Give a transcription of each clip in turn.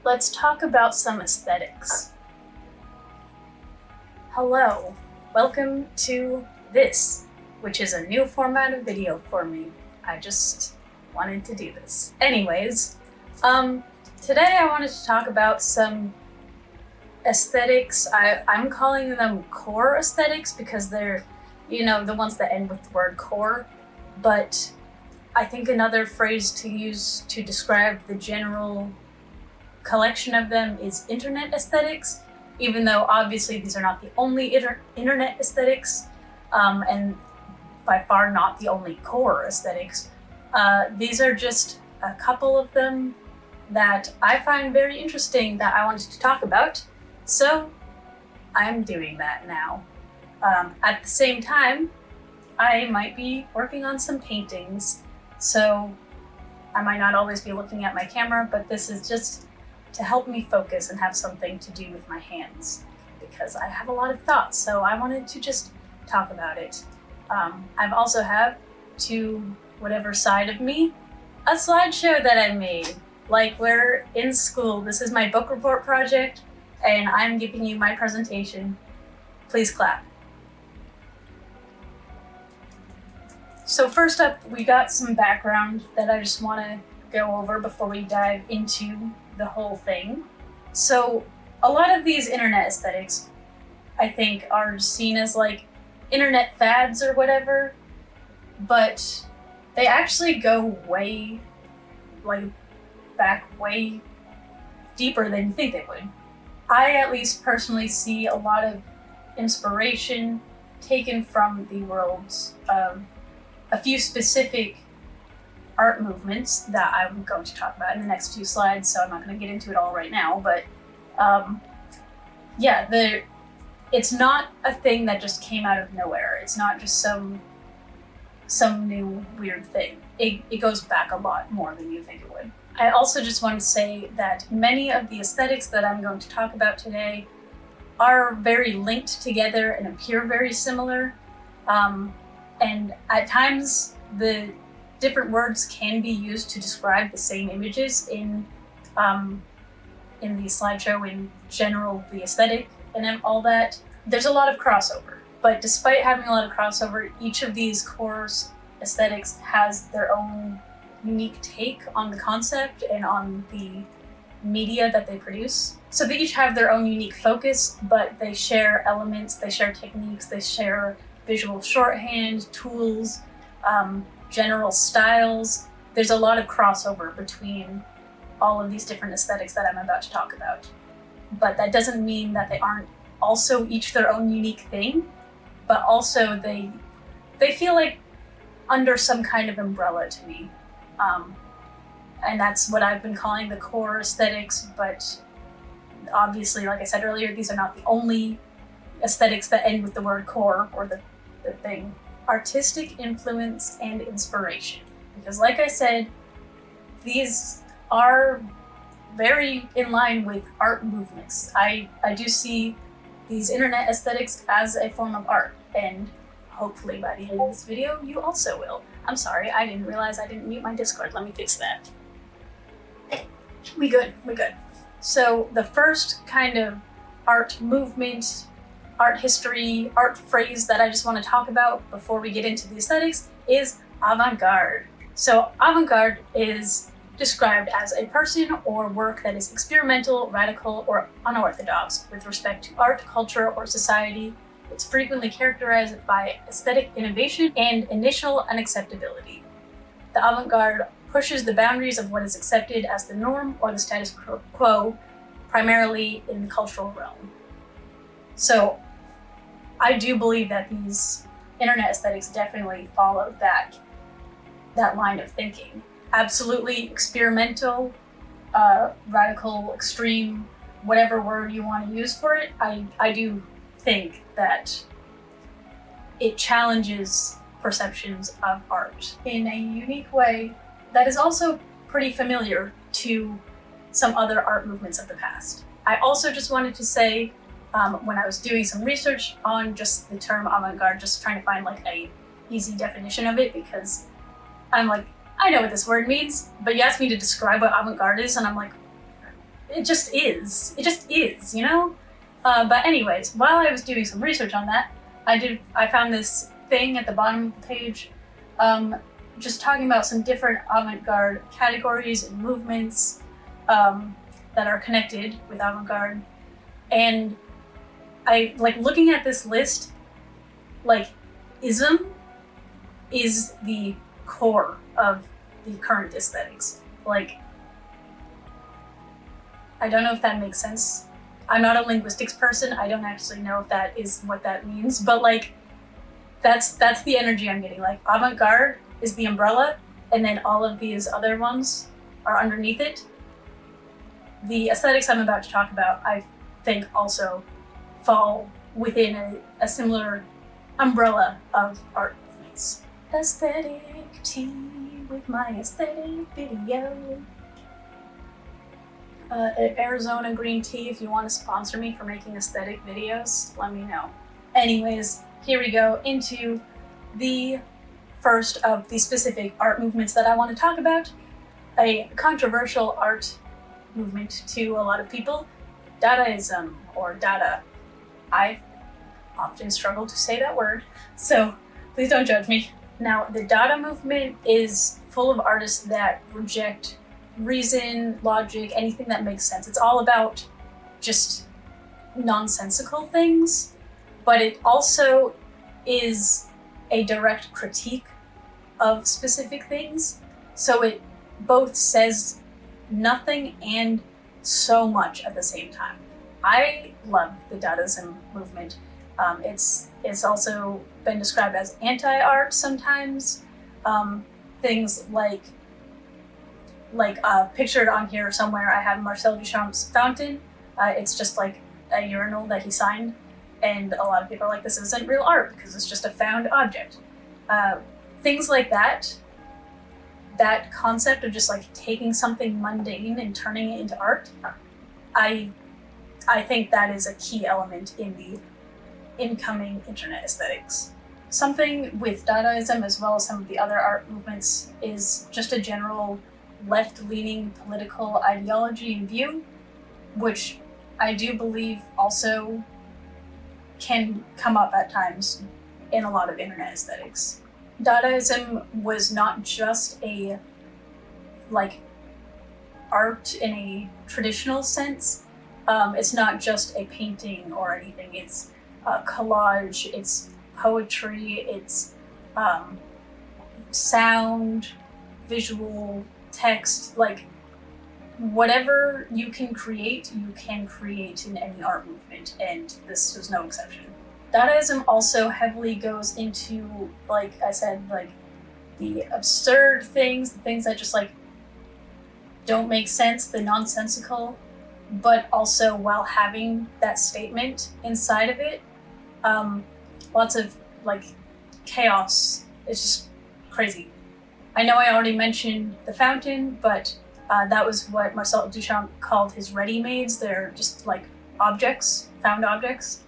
let's talk about some aesthetics. Hello, welcome to this, which is a new format of video for me. I just wanted to do this. Anyways, today I wanted to talk about some aesthetics. I'm calling them core aesthetics because they're, the ones that end with the word core, but I think another phrase to use to describe the general collection of them is internet aesthetics, even though obviously these are not the only internet aesthetics, and by far not the only core aesthetics. These are just a couple of them that I find very interesting that I wanted to talk about, so I'm doing that now. At the same time, I might be working on some paintings, so I might not always be looking at my camera, but this is just to help me focus and have something to do with my hands, because I have a lot of thoughts, so I wanted to just talk about it. I've also have, to whatever side of me, a slideshow that I made. Like we're in school, this is my book report project, and I'm giving you my presentation. Please clap. So first up, we got some background that I just want to go over before we dive into the whole thing. So a lot of these internet aesthetics, I think, are seen as like internet fads or whatever, but they actually go way deeper than you think they would. I at least personally see a lot of inspiration taken from the worlds of a few specific art movements that I'm going to talk about in the next few slides, so I'm not going to get into it all right now, but it's not a thing that just came out of nowhere. It's not just some new weird thing. It goes back a lot more than you think it would. I also just want to say that many of the aesthetics that I'm going to talk about today are very linked together and appear very similar, and at times the different words can be used to describe the same images in the slideshow, in general, the aesthetic and all that. There's a lot of crossover, but despite having a lot of crossover, each of these core aesthetics has their own unique take on the concept and on the media that they produce. So they each have their own unique focus, but they share elements, they share techniques, they share visual shorthand, tools, general styles. There's a lot of crossover between all of these different aesthetics that I'm about to talk about. But that doesn't mean that they aren't also each their own unique thing, but also they feel like under some kind of umbrella to me. And that's what I've been calling the core aesthetics, but obviously, like I said earlier, these are not the only aesthetics that end with the word core or the thing. Artistic influence and inspiration. Because like I said, these are very in line with art movements. I do see these internet aesthetics as a form of art, and hopefully by the end of this video, you also will. I'm sorry, I didn't realize I didn't mute my Discord. Let me fix that. We good. So the first kind of art movement, art history, art phrase that I just want to talk about before we get into the aesthetics is avant-garde. So avant-garde is described as a person or work that is experimental, radical, or unorthodox with respect to art, culture, or society. It's frequently characterized by aesthetic innovation and initial unacceptability. The avant-garde pushes the boundaries of what is accepted as the norm or the status quo, primarily in the cultural realm. So I do believe that these internet aesthetics definitely follow that line of thinking. Absolutely experimental, radical, extreme, whatever word you want to use for it. I do think that it challenges perceptions of art in a unique way that is also pretty familiar to some other art movements of the past. I also just wanted to say, when I was doing some research on just the term avant-garde, just trying to find like a easy definition of it, because I'm like, I know what this word means, but you asked me to describe what avant-garde is, and I'm like, it just is. It just is, you know? But anyways, while I was doing some research on that, I found this thing at the bottom of the page, just talking about some different avant-garde categories and movements that are connected with avant-garde. And I, like, looking at this list, like, ism is the core of the current aesthetics. Like, I don't know if that makes sense. I'm not a linguistics person. I don't actually know if that is what that means, but like, that's the energy I'm getting. Like, avant-garde is the umbrella, and then all of these other ones are underneath it. The aesthetics I'm about to talk about, I think, also fall within a similar umbrella of art movements. Aesthetic tea with my aesthetic video. Arizona Green Tea, if you want to sponsor me for making aesthetic videos, let me know. Anyways, here we go into the first of the specific art movements that I want to talk about. A controversial art movement to a lot of people, Dadaism, or Dada. I often struggle to say that word, so please don't judge me. Now, the Dada movement is full of artists that reject reason, logic, anything that makes sense. It's all about just nonsensical things, but it also is a direct critique of specific things. So it both says nothing and so much at the same time. I love the Dadaism movement. It's also been described as anti-art sometimes. Things like pictured on here somewhere, I have Marcel Duchamp's fountain. It's just like a urinal that he signed, and a lot of people are like, this isn't real art because it's just a found object. Things like that concept of just like taking something mundane and turning it into art, I think that is a key element in the incoming internet aesthetics. Something with Dadaism, as well as some of the other art movements, is just a general left-leaning political ideology and view, which I do believe also can come up at times in a lot of internet aesthetics. Dadaism was not just a art in a traditional sense. It's not just a painting or anything. It's collage, it's poetry, it's sound, visual, text, like whatever you can create in any art movement, and this was no exception. Dadaism also heavily goes into, like I said, like the absurd things, the things that just like don't make sense, the nonsensical, but also while having that statement inside of it, lots of like chaos. It's just crazy. I know I already mentioned the fountain, but that was what Marcel Duchamp called his ready-mades. They're just like objects, found objects.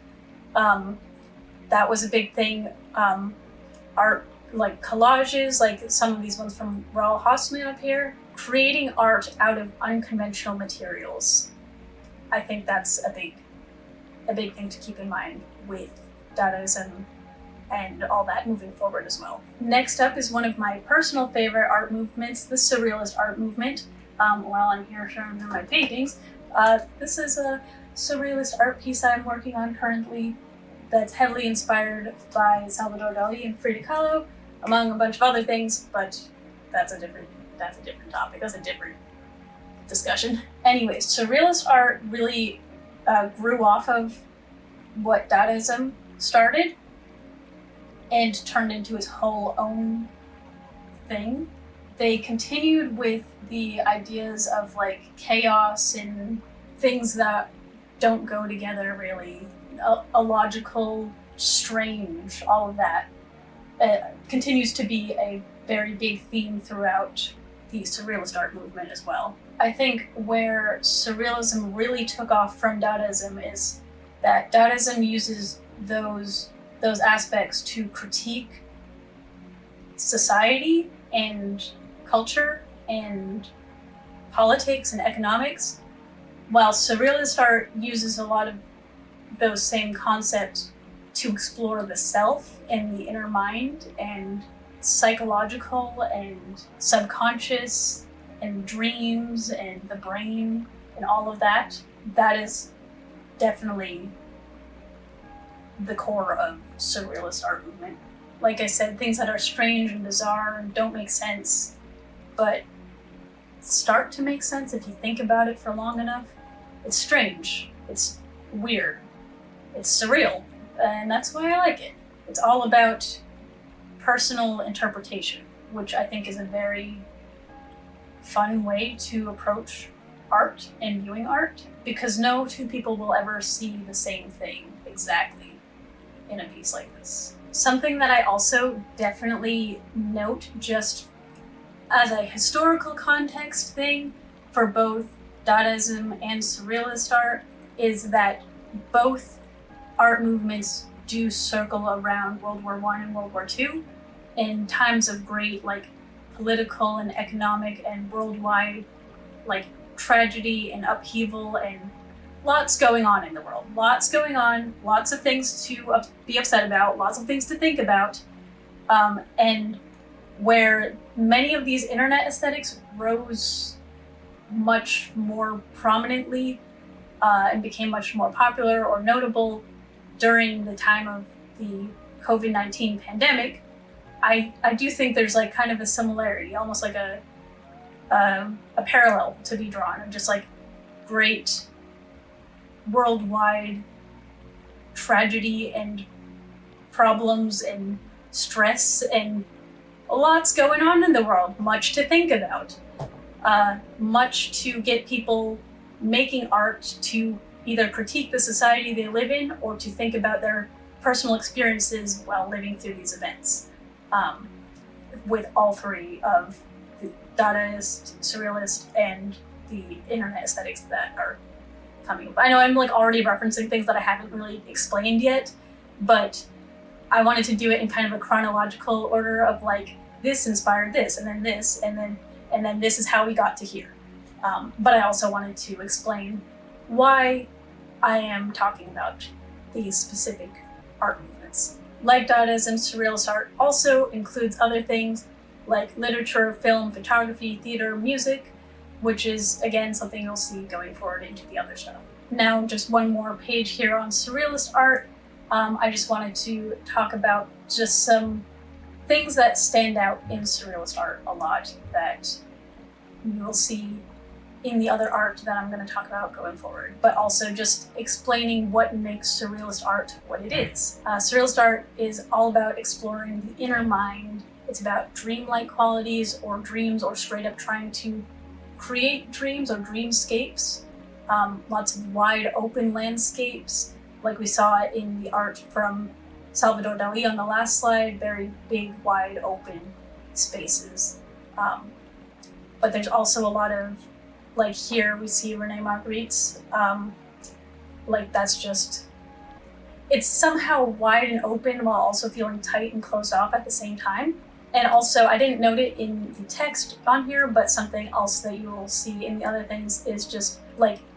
That was a big thing. Art, like collages, like some of these ones from Raoul Haussmann up here, creating art out of unconventional materials. I think that's a big thing to keep in mind with Dadaism and all that moving forward as well. Next up is one of my personal favorite art movements, the Surrealist art movement. While I'm here showing them my paintings, this is a Surrealist art piece I'm working on currently that's heavily inspired by Salvador Dali and Frida Kahlo, among a bunch of other things, but that's a different topic, that's a different discussion. Anyways, Surrealist art really grew off of what Dadaism started and turned into its whole own thing. They continued with the ideas of like chaos and things that don't go together really, illogical, strange, all of that. Continues to be a very big theme throughout the Surrealist art movement as well. I think where Surrealism really took off from Dadaism is that Dadaism uses those aspects to critique society and culture and politics and economics, while surrealist art uses a lot of those same concepts to explore the self and the inner mind and psychological and subconscious and dreams and the brain and all of that, that is definitely the core of surrealist art movement. Like I said, things that are strange and bizarre and don't make sense, but start to make sense if you think about it for long enough. It's strange, it's weird, it's surreal, and that's why I like it. It's all about personal interpretation, which I think is a very fun way to approach art and viewing art, because no two people will ever see the same thing exactly in a piece like this. Something that I also definitely note, just as a historical context thing for both Dadaism and Surrealist art, is that both art movements do circle around World War I and World War II in times of great political and economic and worldwide tragedy and upheaval and lots going on in the world. Lots going on, lots of things to be upset about, lots of things to think about, and where many of these internet aesthetics rose much more prominently and became much more popular or notable during the time of the COVID-19 pandemic. I do think there's kind of a similarity, almost like a parallel to be drawn of just great worldwide tragedy and problems and stress and lots going on in the world, much to think about, much to get people making art to either critique the society they live in or to think about their personal experiences while living through these events, with all three of the Dadaist, Surrealist, and the internet aesthetics that are coming. I know I'm already referencing things that I haven't really explained yet, but I wanted to do it in kind of a chronological order of this inspired this, and then this, and then this is how we got to here. But I also wanted to explain why I am talking about these specific art movements. Like Dadaism, Surrealist art also includes other things like literature, film, photography, theater, music, which is, again, something you'll see going forward into the other stuff. Now, just one more page here on Surrealist art. I just wanted to talk about just some things that stand out in Surrealist art a lot that you'll see in the other art that I'm going to talk about going forward, but also just explaining what makes Surrealist art what it is. Surrealist art is all about exploring the inner mind. It's about dreamlike qualities or dreams, or straight up trying to create dreams or dreamscapes. Lots of wide open landscapes, like we saw in the art from Salvador Dali on the last slide, very big, wide open spaces. But there's also a lot of, here we see Rene Magritte's, that's just, it's somehow wide and open while also feeling tight and closed off at the same time. And also, I didn't note it in the text on here, but something else that you will see in the other things is just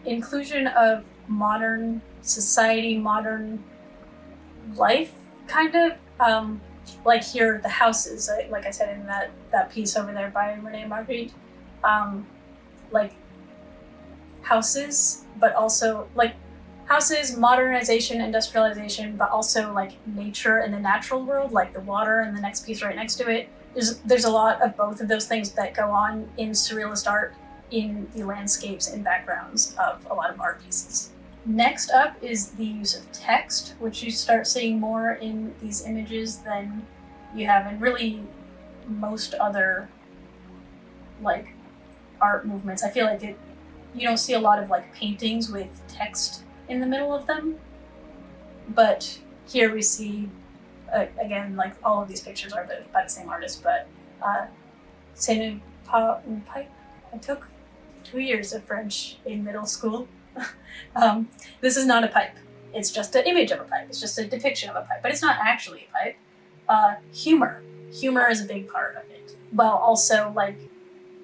inclusion of modern society, modern life, kind of. Here, the houses, like I said in that piece over there by Rene Magritte, houses, but also houses, modernization, industrialization, but also nature and the natural world, the water, and the next piece right next to it. There's a lot of both of those things that go on in Surrealist art in the landscapes and backgrounds of a lot of art pieces. Next up is the use of text, which you start seeing more in these images than you have in really most other art movements. I feel you don't see a lot of paintings with text in the middle of them, but here we see again, all of these pictures are by the same artist, but Ce n'est pas une pipe. I took 2 years of French in middle school. This is not a pipe. It's just an image of a pipe. It's just a depiction of a pipe, but it's not actually a pipe. Humor. Humor is a big part of it, while also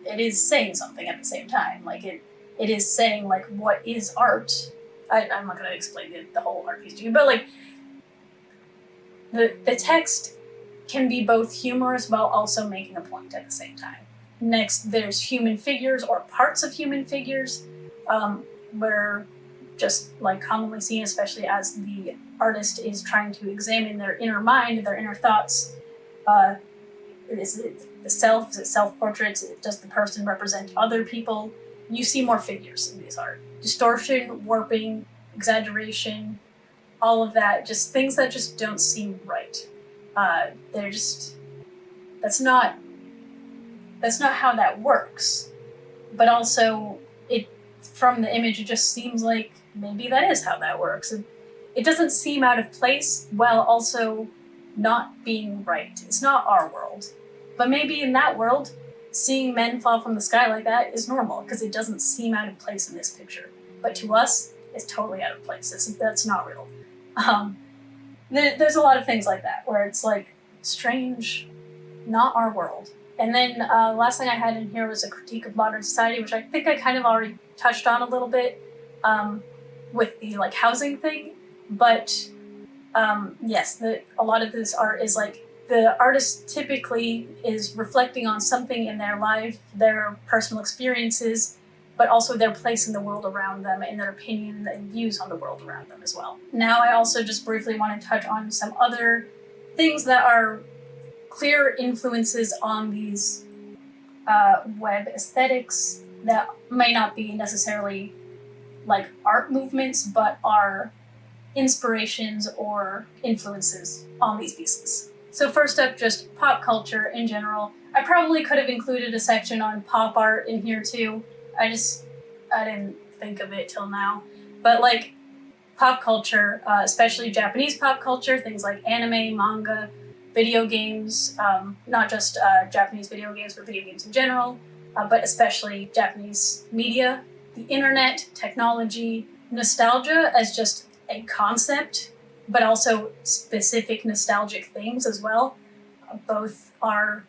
it is saying something at the same time. it is saying like what is art. I'm not going to explain the whole art piece to you, but like the text can be both humorous while also making a point at the same time. Next, there's human figures or parts of human figures, where just like commonly seen, especially as the artist is trying to examine their inner mind, their inner thoughts. Is it the self? Is it self-portraits? Does the person represent other people? You see more figures in this art. Distortion, warping, exaggeration, all of that, just things that just don't seem right. They're just, that's not how that works. But also, from the image, it just seems like maybe that is how that works. It doesn't seem out of place while also not being right. It's not our world. But maybe in that world, seeing men fall from the sky like that is normal because it doesn't seem out of place in this picture. But to us, it's totally out of place. That's not real. There's a lot of things like that where it's like strange, not our world. And then last thing I had in here was a critique of modern society, which I think I kind of already touched on a little bit with the like housing thing. But yes, a lot of this art is like the artist typically is reflecting on something in their life, their personal experiences, but also their place in the world around them and their opinion and views on the world around them as well. Now I also just briefly want to touch on some other things that are clear influences on these web aesthetics that may not be necessarily like art movements, but are inspirations or influences on these pieces. So first up, just pop culture in general. I probably could have included a section on pop art in here too. I didn't think of it till now. But like pop culture, especially Japanese pop culture, things like anime, manga, video games, not just Japanese video games, but video games in general, but especially Japanese media, the internet, technology, nostalgia as just a concept, but also specific nostalgic things as well. Both are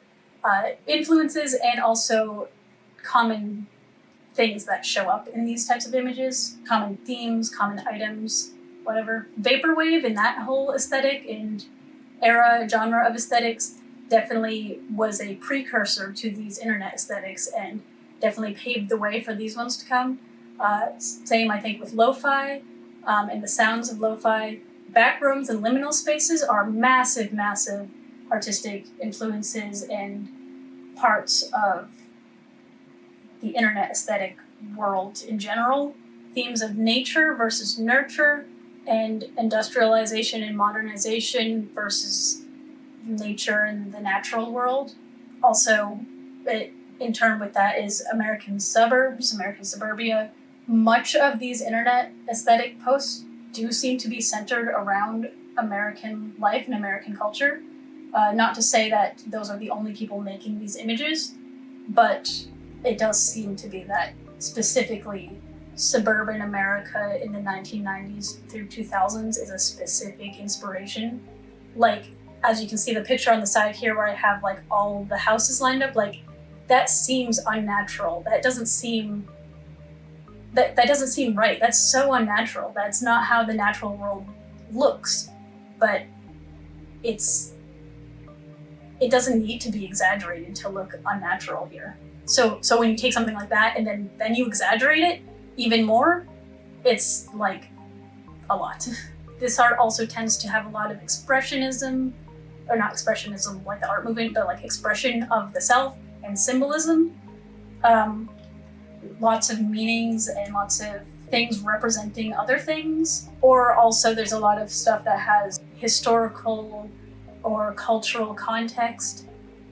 influences and also common things that show up in these types of images, common themes, common items, whatever. Vaporwave and that whole aesthetic and genre of aesthetics definitely was a precursor to these internet aesthetics and definitely paved the way for these ones to come. Same, I think, with lo-fi and the sounds of lo-fi. Backrooms and liminal spaces are massive, massive artistic influences and parts of the internet aesthetic world in general. Themes of nature versus nurture and industrialization and modernization versus nature and the natural world. Also, in turn with that is American suburbs, American suburbia. Much of these internet aesthetic posts do seem to be centered around American life and American culture. Not to say that those are the only people making these images, but it does seem to be that specifically suburban America in the 1990s through 2000s is a specific inspiration. Like, as you can see the picture on the side here where I have like all the houses lined up, like that seems unnatural. That doesn't seem right. That's so unnatural. That's not how the natural world looks. But it doesn't need to be exaggerated to look unnatural here. So when you take something like that and then you exaggerate it even more, it's like a lot. This art also tends to have a lot of expressionism, or not expressionism like the art movement, but like expression of the self and symbolism. Lots of meanings and lots of things representing other things. Or also there's a lot of stuff that has historical or cultural context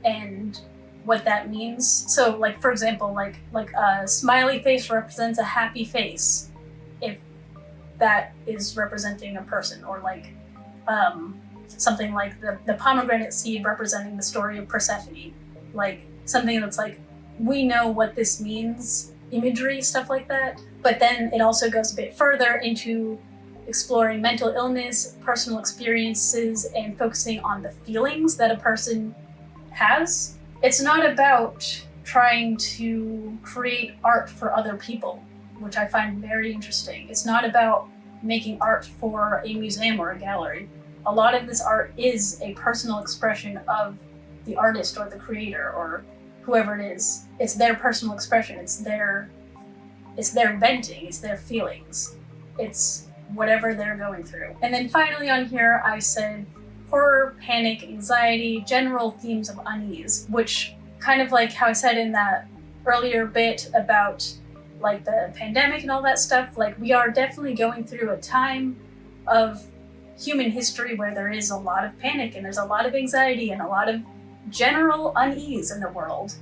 and what that means. So like, for example, like a smiley face represents a happy face if that is representing a person, or like something like the pomegranate seed representing the story of Persephone. Like something that's like, we know what this means, imagery, stuff like that. But then it also goes a bit further into exploring mental illness, personal experiences, and focusing on the feelings that a person has. It's not about trying to create art for other people. which I find very interesting. It's not about making art for a museum or a gallery. A lot of this art is a personal expression of the artist or the creator or whoever it is. It's their personal expression. It's their venting. It's their feelings. It's whatever they're going through. And then finally on here, I said horror, panic, anxiety, general themes of unease, which kind of like how I said in that earlier bit about like the pandemic and all that stuff, like we are definitely going through a time of human history where there is a lot of panic and there's a lot of anxiety and a lot of general unease in the world.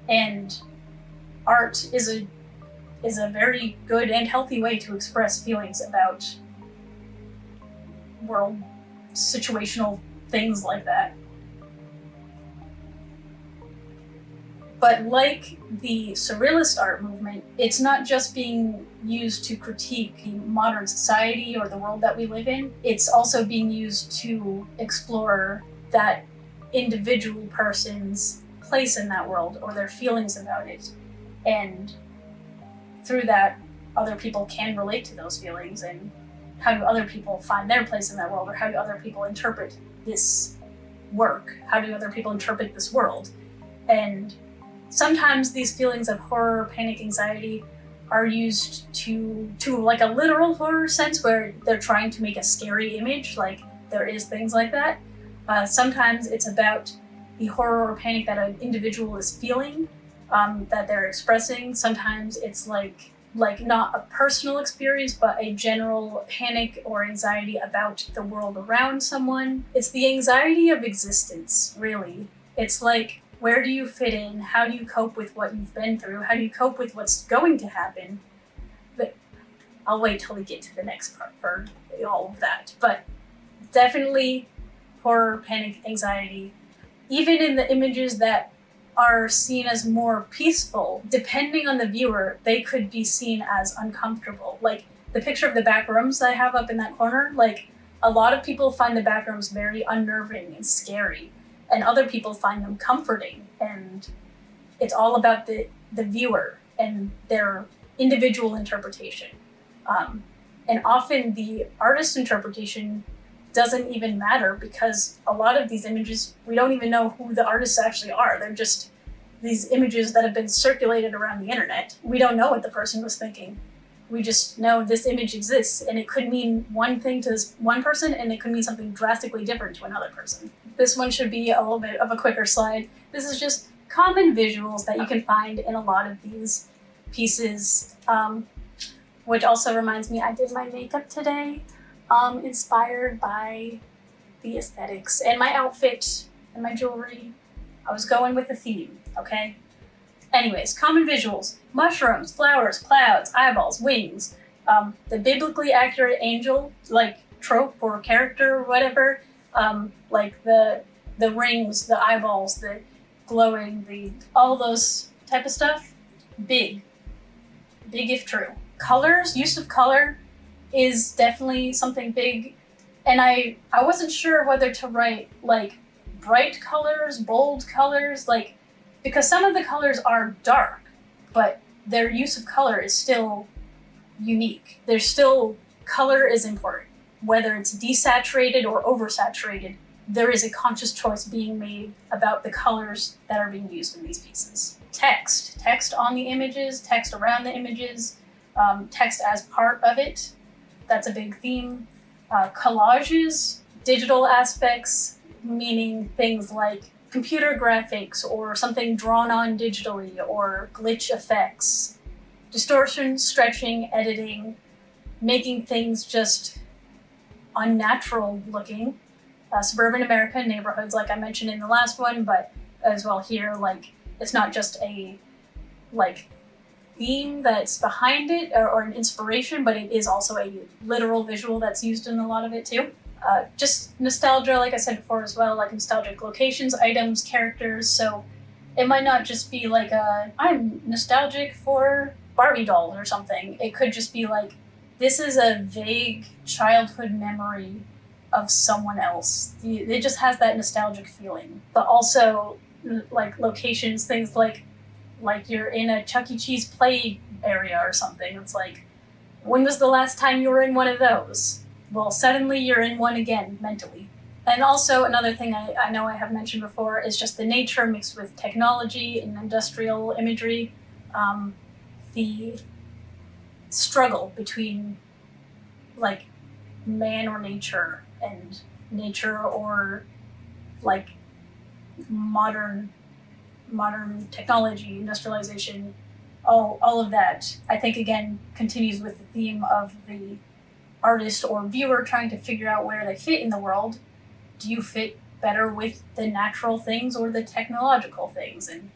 And art is a very good and healthy way to express feelings about world situational things like that. But like the surrealist art movement, it's not just being used to critique the modern society or the world that we live in. It's also being used to explore that individual person's place in that world or their feelings about it. And through that, other people can relate to those feelings, and how do other people find their place in that world, or how do other people interpret this work? How do other people interpret this world? And sometimes these feelings of horror, panic, anxiety are used to like a literal horror sense where they're trying to make a scary image, like there is things like that. Sometimes it's about the horror or panic that an individual is feeling, that they're expressing. Sometimes it's like not a personal experience, but a general panic or anxiety about the world around someone. It's the anxiety of existence, really. It's like, where do you fit in? How do you cope with what you've been through? How do you cope with what's going to happen? But I'll wait till we get to the next part for all of that. But definitely horror, panic, anxiety. Even in the images that are seen as more peaceful, depending on the viewer, they could be seen as uncomfortable. Like the picture of the back rooms that I have up in that corner, like a lot of people find the back rooms very unnerving and scary, and other people find them comforting. And it's all about the viewer and their individual interpretation. And often the artist's interpretation doesn't even matter, because a lot of these images, we don't even know who the artists actually are. They're just these images that have been circulated around the internet. We don't know what the person was thinking. We just know this image exists, and it could mean one thing to this one person, and it could mean something drastically different to another person. This one should be a little bit of a quicker slide. This is just common visuals that you can find in a lot of these pieces, which also reminds me, I did my makeup today. Inspired by the aesthetics and my outfit and my jewelry. I was going with the theme, okay? Anyways, common visuals: mushrooms, flowers, clouds, eyeballs, wings, the biblically accurate angel, like trope or character or whatever, like the rings, the eyeballs, the glowing, all those type of stuff. Big if true. Colors, use of color is definitely something big, and I wasn't sure whether to write like bright colors, bold colors, like, because some of the colors are dark, but their use of color is still unique. There's still, color is important. Whether it's desaturated or oversaturated, there is a conscious choice being made about the colors that are being used in these pieces. Text on the images, text around the images, text as part of it. That's a big theme. Collages, digital aspects, meaning things like computer graphics or something drawn on digitally, or glitch effects. Distortion, stretching, editing, making things just unnatural looking. Suburban America neighborhoods, like I mentioned in the last one, but as well here, like it's not just a like theme that's behind it or an inspiration, but it is also a literal visual that's used in a lot of it too. Just nostalgia, like I said before as well, like nostalgic locations, items, characters. So it might not just be like I'm nostalgic for Barbie dolls or something. It could just be like, this is a vague childhood memory of someone else. It just has that nostalgic feeling. But also like locations, things like like you're in a Chuck E. Cheese play area or something. It's like, when was the last time you were in one of those? Well, suddenly you're in one again, mentally. And also another thing I know I have mentioned before is just the nature mixed with technology and industrial imagery. The struggle between like man or nature and nature or like modern technology, industrialization, all of that, I think again continues with the theme of the artist or viewer trying to figure out where they fit in the world. Do you fit better with the natural things or the technological things? And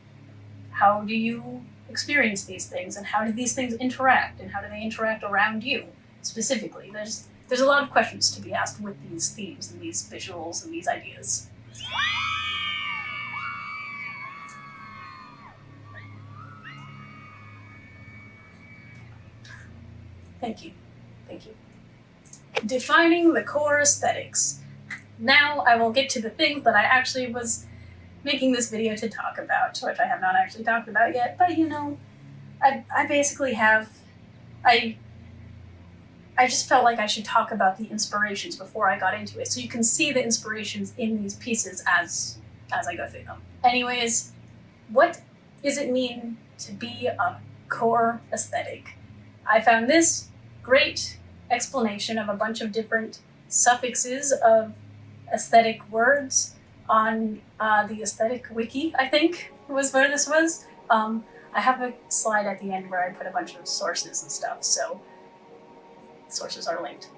how do you experience these things? And how do these things interact? And how do they interact around you specifically? There's a lot of questions to be asked with these themes and these visuals and these ideas. Thank you. Defining the core aesthetics. Now I will get to the things that I actually was making this video to talk about, which I have not actually talked about yet, but I basically have, I just felt like I should talk about the inspirations before I got into it, so you can see the inspirations in these pieces as I go through them. Anyways, what does it mean to be a core aesthetic? I found this great explanation of a bunch of different suffixes of aesthetic words on the aesthetic wiki, I think was where this was. I have a slide at the end where I put a bunch of sources and stuff, so sources are linked.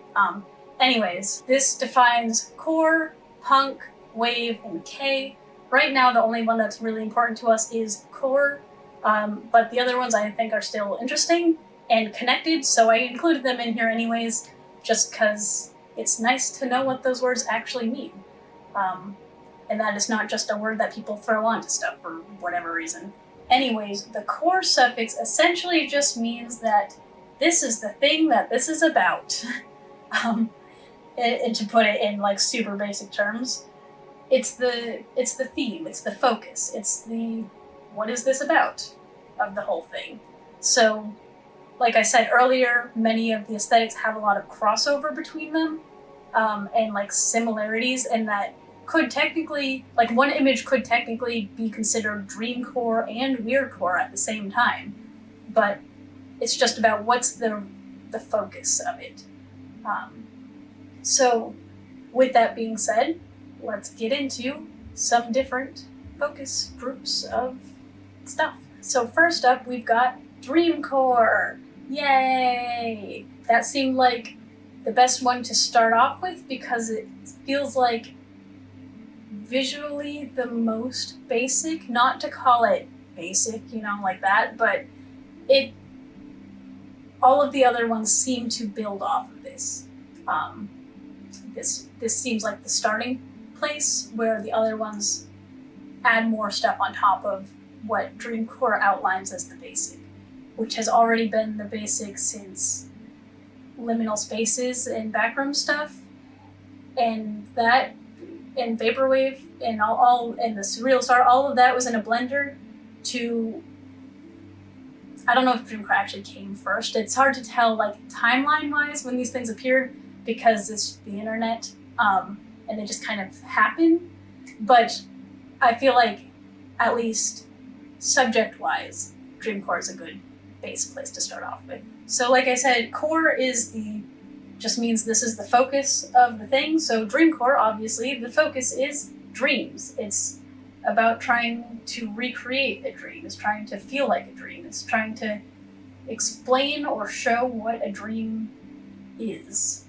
Anyways, this defines core, punk, wave, and K. Right now, the only one that's really important to us is core, but the other ones I think are still interesting and connected, so I included them in here anyways, just because it's nice to know what those words actually mean. And that is not just a word that people throw onto stuff for whatever reason. Anyways, the core suffix essentially just means that this is the thing that this is about. And to put it in like super basic terms, it's the theme, it's the focus, it's the what is this about of the whole thing. So, like I said earlier, many of the aesthetics have a lot of crossover between them, and like similarities, and that could technically, like one image could technically be considered dreamcore and weirdcore at the same time, but it's just about what's the focus of it. So with that being said, let's get into some different focus groups of stuff. So first up, we've got dreamcore. Yay! That seemed like the best one to start off with because it feels like visually the most basic, not to call it basic, like that, but all of the other ones seem to build off of this. This seems like the starting place where the other ones add more stuff on top of what dreamcore outlines as the basic, which has already been the basic since liminal spaces and backroom stuff, and that, and vaporwave, and all and the surreal star, all of that was in a blender to. I don't know if dreamcore actually came first. It's hard to tell, like timeline-wise, when these things appeared because it's the internet, and they just kind of happen. But I feel like, at least subject-wise, dreamcore is a good base place to start off with. So like I said, core just means this is the focus of the thing. So dreamcore, obviously, the focus is dreams. It's about trying to recreate a dream. It's trying to feel like a dream. It's trying to explain or show what a dream is.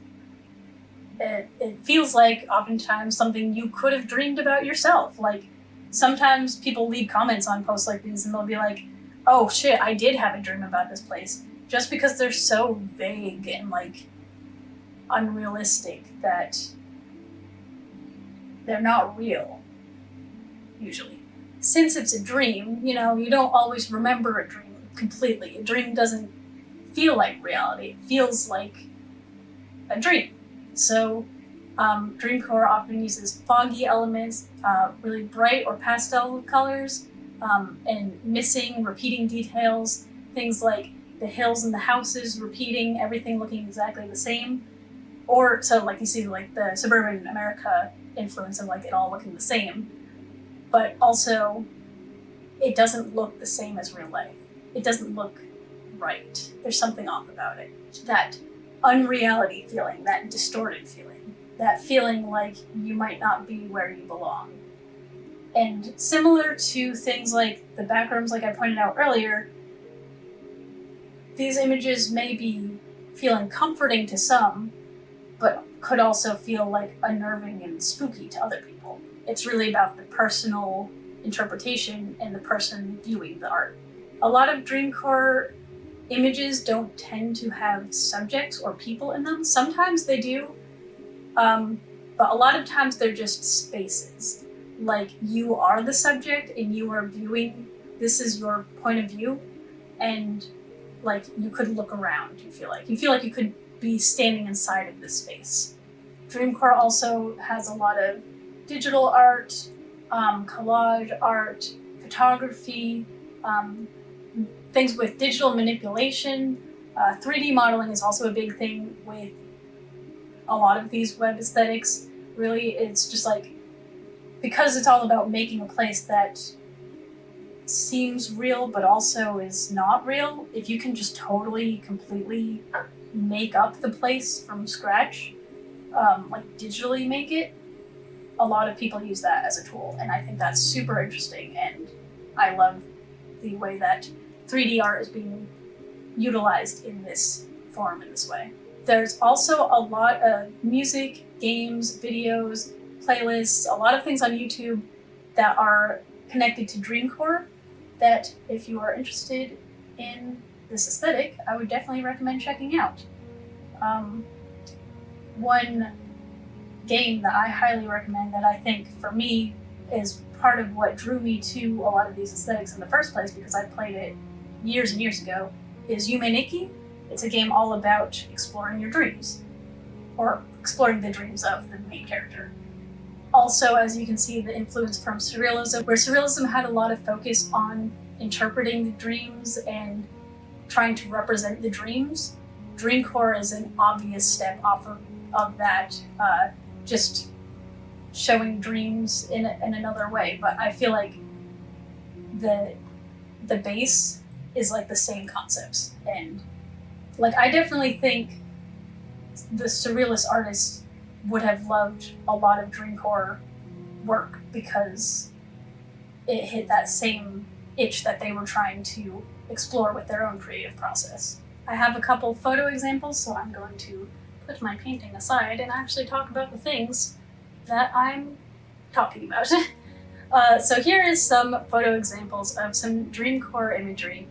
It feels like oftentimes something you could have dreamed about yourself. Like sometimes people leave comments on posts like these and they'll be like, oh shit, I did have a dream about this place. Just because they're so vague and like unrealistic that they're not real, usually. Since it's a dream, you don't always remember a dream completely. A dream doesn't feel like reality. It feels like a dream. So dreamcore often uses foggy elements, really bright or pastel colors, and missing, repeating details, things like the hills and the houses repeating, everything looking exactly the same. Or, so like you see like the suburban America influence of like it all looking the same, but also it doesn't look the same as real life. It doesn't look right. There's something off about it. That unreality feeling, that distorted feeling, that feeling like you might not be where you belong. And similar to things like the backrooms, like I pointed out earlier, these images may be feeling comforting to some, but could also feel like unnerving and spooky to other people. It's really about the personal interpretation and the person viewing the art. A lot of Dreamcore images don't tend to have subjects or people in them. Sometimes they do, but a lot of times they're just spaces. Like you are the subject and you are viewing, this is your point of view, and like you could look around, you feel like you could be standing inside of this space. Dreamcore also has a lot of digital art, collage art, photography, things with digital manipulation. 3D modeling is also a big thing with a lot of these web aesthetics. Really, it's just like, because it's all about making a place that seems real but also is not real, if you can just totally, completely make up the place from scratch, like digitally make it, a lot of people use that as a tool, and I think that's super interesting, and I love the way that 3D art is being utilized in this form, in this way. There's also a lot of music, games, videos, playlists, a lot of things on YouTube that are connected to Dreamcore that, if you are interested in this aesthetic, I would definitely recommend checking out. One game that I highly recommend that I think, for me, is part of what drew me to a lot of these aesthetics in the first place, because I played it years and years ago, is Yume Nikki. It's a game all about exploring your dreams, or exploring the dreams of the main character. Also, as you can see, the influence from Surrealism, where Surrealism had a lot of focus on interpreting the dreams and trying to represent the dreams. Dreamcore is an obvious step off of that, just showing dreams in another way. But I feel like the base is like the same concepts, and like I definitely think the Surrealist artists would have loved a lot of Dreamcore work because it hit that same itch that they were trying to explore with their own creative process. I have a couple photo examples, so I'm going to put my painting aside and actually talk about the things that I'm talking about. So here is some photo examples of some Dreamcore imagery.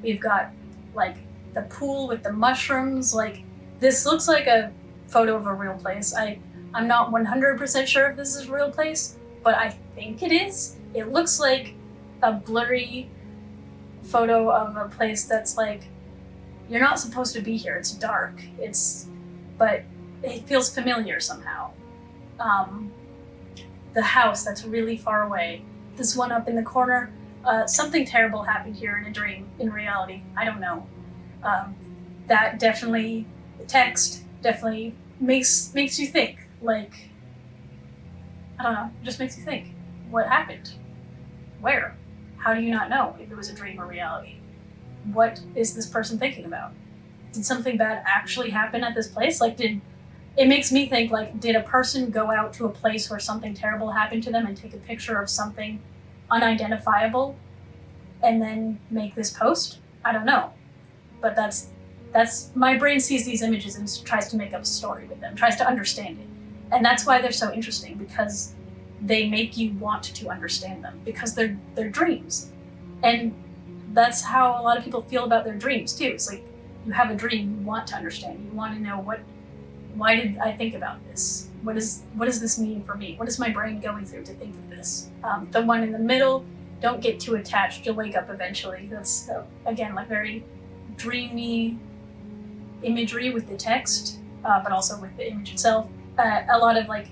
We've got like the pool with the mushrooms. Like, this looks like a photo of a real place. I'm not 100% sure if this is a real place, but I think it is. It looks like a blurry photo of a place that's like, you're not supposed to be here. It's dark. But it feels familiar somehow. The house that's really far away. This one up in the corner. Something terrible happened here in a dream. In reality, I don't know. That definitely, the text definitely makes you think. Like, I don't know. It just makes you think. What happened? Where? How do you not know if it was a dream or reality? What is this person thinking about? Did something bad actually happen at this place? Like, it makes me think, like, did a person go out to a place where something terrible happened to them and take a picture of something unidentifiable and then make this post? I don't know. But that's my brain sees these images and tries to make up a story with them, tries to understand it. And that's why they're so interesting, because they make you want to understand them, because they're dreams. And that's how a lot of people feel about their dreams too. It's like, you have a dream, you want to understand, you want to know why did I think about this? What does this mean for me? What is my brain going through to think of this? The one in the middle, don't get too attached, you'll wake up eventually. That's, again, like very dreamy imagery with the text, but also with the image itself. A lot of like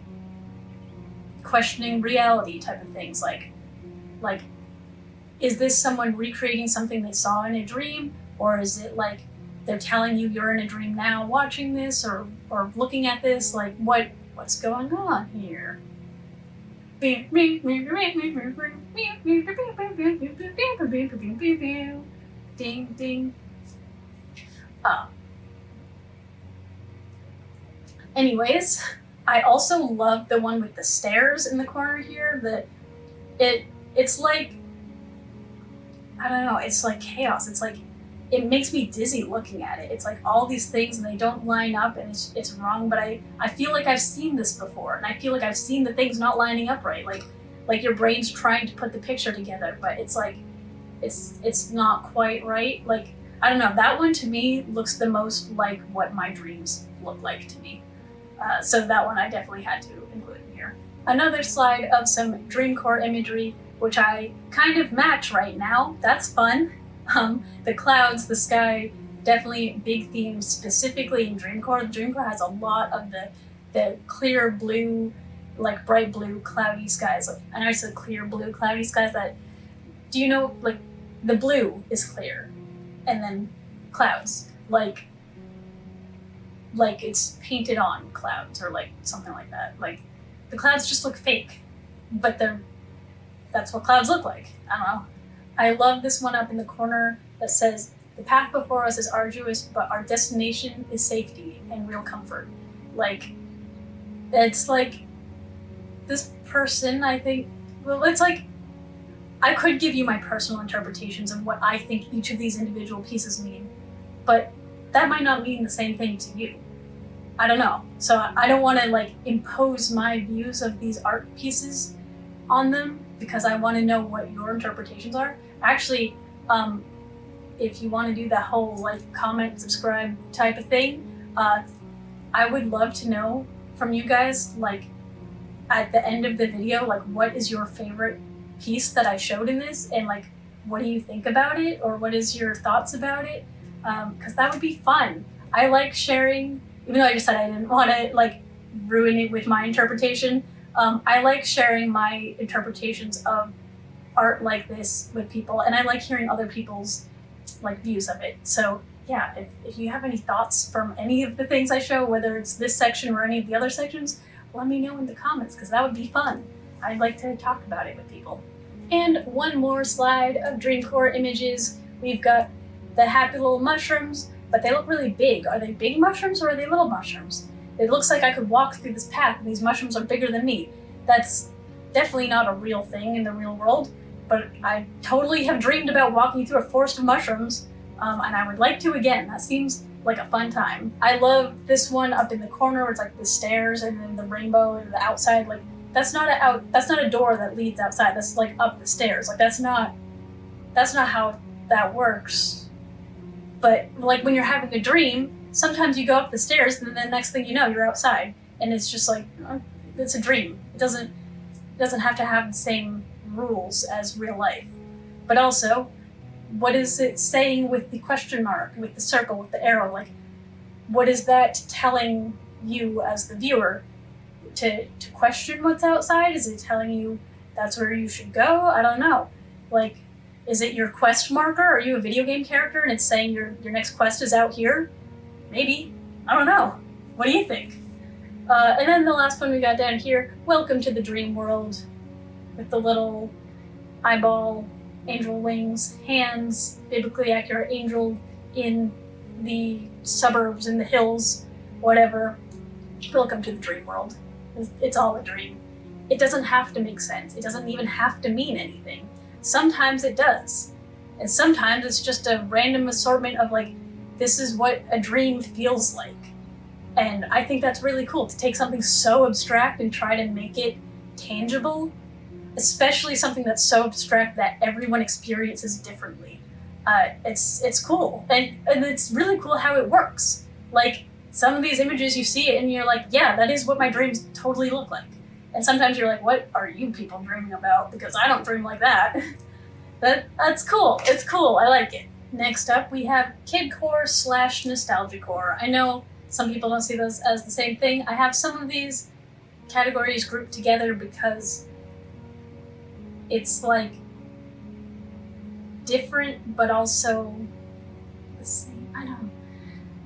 questioning reality type of things, like is this someone recreating something they saw in a dream, or is it like they're telling you you're in a dream now watching this or looking at this? Like what's going on here? Ding ding. Anyways, I also love the one with the stairs in the corner here. It's like, I don't know, it's like chaos. It's like, it makes me dizzy looking at it. It's like all these things and they don't line up and it's wrong, but I feel like I've seen this before, and I feel like I've seen the things not lining up right. Like your brain's trying to put the picture together, but it's like, it's not quite right. Like, I don't know, that one to me looks the most like what my dreams look like to me. So that one I definitely had to include in here. Another slide of some Dreamcore imagery, which I kind of match right now. That's fun. The clouds, the sky, definitely big themes specifically in Dreamcore. Dreamcore has a lot of the clear blue, like bright blue, cloudy skies. I know I said clear blue, cloudy skies. Do you know, like, the blue is clear, and then clouds, like it's painted on clouds or like something like that. Like the clouds just look fake, but that's what clouds look like. I don't know. I love this one up in the corner that says, "The path before us is arduous, but our destination is safety and real comfort." Like, it's like this person, I think, well, it's like, I could give you my personal interpretations of what I think each of these individual pieces mean, but that might not mean the same thing to you. I don't know. So I don't want to like impose my views of these art pieces on them, because I want to know what your interpretations are. Actually, if you want to do that whole like comment, subscribe type of thing, I would love to know from you guys, like at the end of the video, like what is your favorite piece that I showed in this, and like what do you think about it, or what is your thoughts about it? Because that would be fun. I like sharing, even though I just said I didn't want to like ruin it with my interpretation. I like sharing my interpretations of art like this with people, and I like hearing other people's like views of it. So yeah, if you have any thoughts from any of the things I show, whether it's this section or any of the other sections, let me know in the comments, because that would be fun. I'd like to talk about it with people. And one more slide of Dreamcore images. We've got the happy little mushrooms, but they look really big. Are they big mushrooms or are they little mushrooms? It looks like I could walk through this path and these mushrooms are bigger than me. That's definitely not a real thing in the real world, but I totally have dreamed about walking through a forest of mushrooms, and I would like to again. That seems like a fun time. I love this one up in the corner where it's like the stairs and then the rainbow and the outside. Like, that's not a door that leads outside. That's like up the stairs. Like that's not how that works. But like when you're having a dream, sometimes you go up the stairs and then the next thing you know, you're outside, and it's just like, it's a dream. It doesn't have to have the same rules as real life. But also, what is it saying with the question mark, with the circle, with the arrow? Like, what is that telling you as the viewer? To question what's outside? Is it telling you that's where you should go? I don't know. Like, is it your quest marker? Are you a video game character and it's saying your next quest is out here? Maybe. I don't know. What do you think? And then the last one we got down here, welcome to the dream world, with the little eyeball, angel wings, hands, biblically accurate angel in the suburbs, in the hills, whatever. Welcome to the dream world. It's all a dream. It doesn't have to make sense. It doesn't even have to mean anything. Sometimes it does. And sometimes it's just a random assortment of like, this is what a dream feels like. And I think that's really cool, to take something so abstract and try to make it tangible, especially something that's so abstract that everyone experiences differently. It's cool. And it's really cool how it works. Like, some of these images you see it and you're like, yeah, that is what my dreams totally look like. And sometimes you're like, what are you people dreaming about? Because I don't dream like that. That's cool. It's cool. I like it. Next up, we have kidcore / nostalgicore. I know some people don't see those as the same thing. I have some of these categories grouped together because it's like, different, but also the same. I don't know.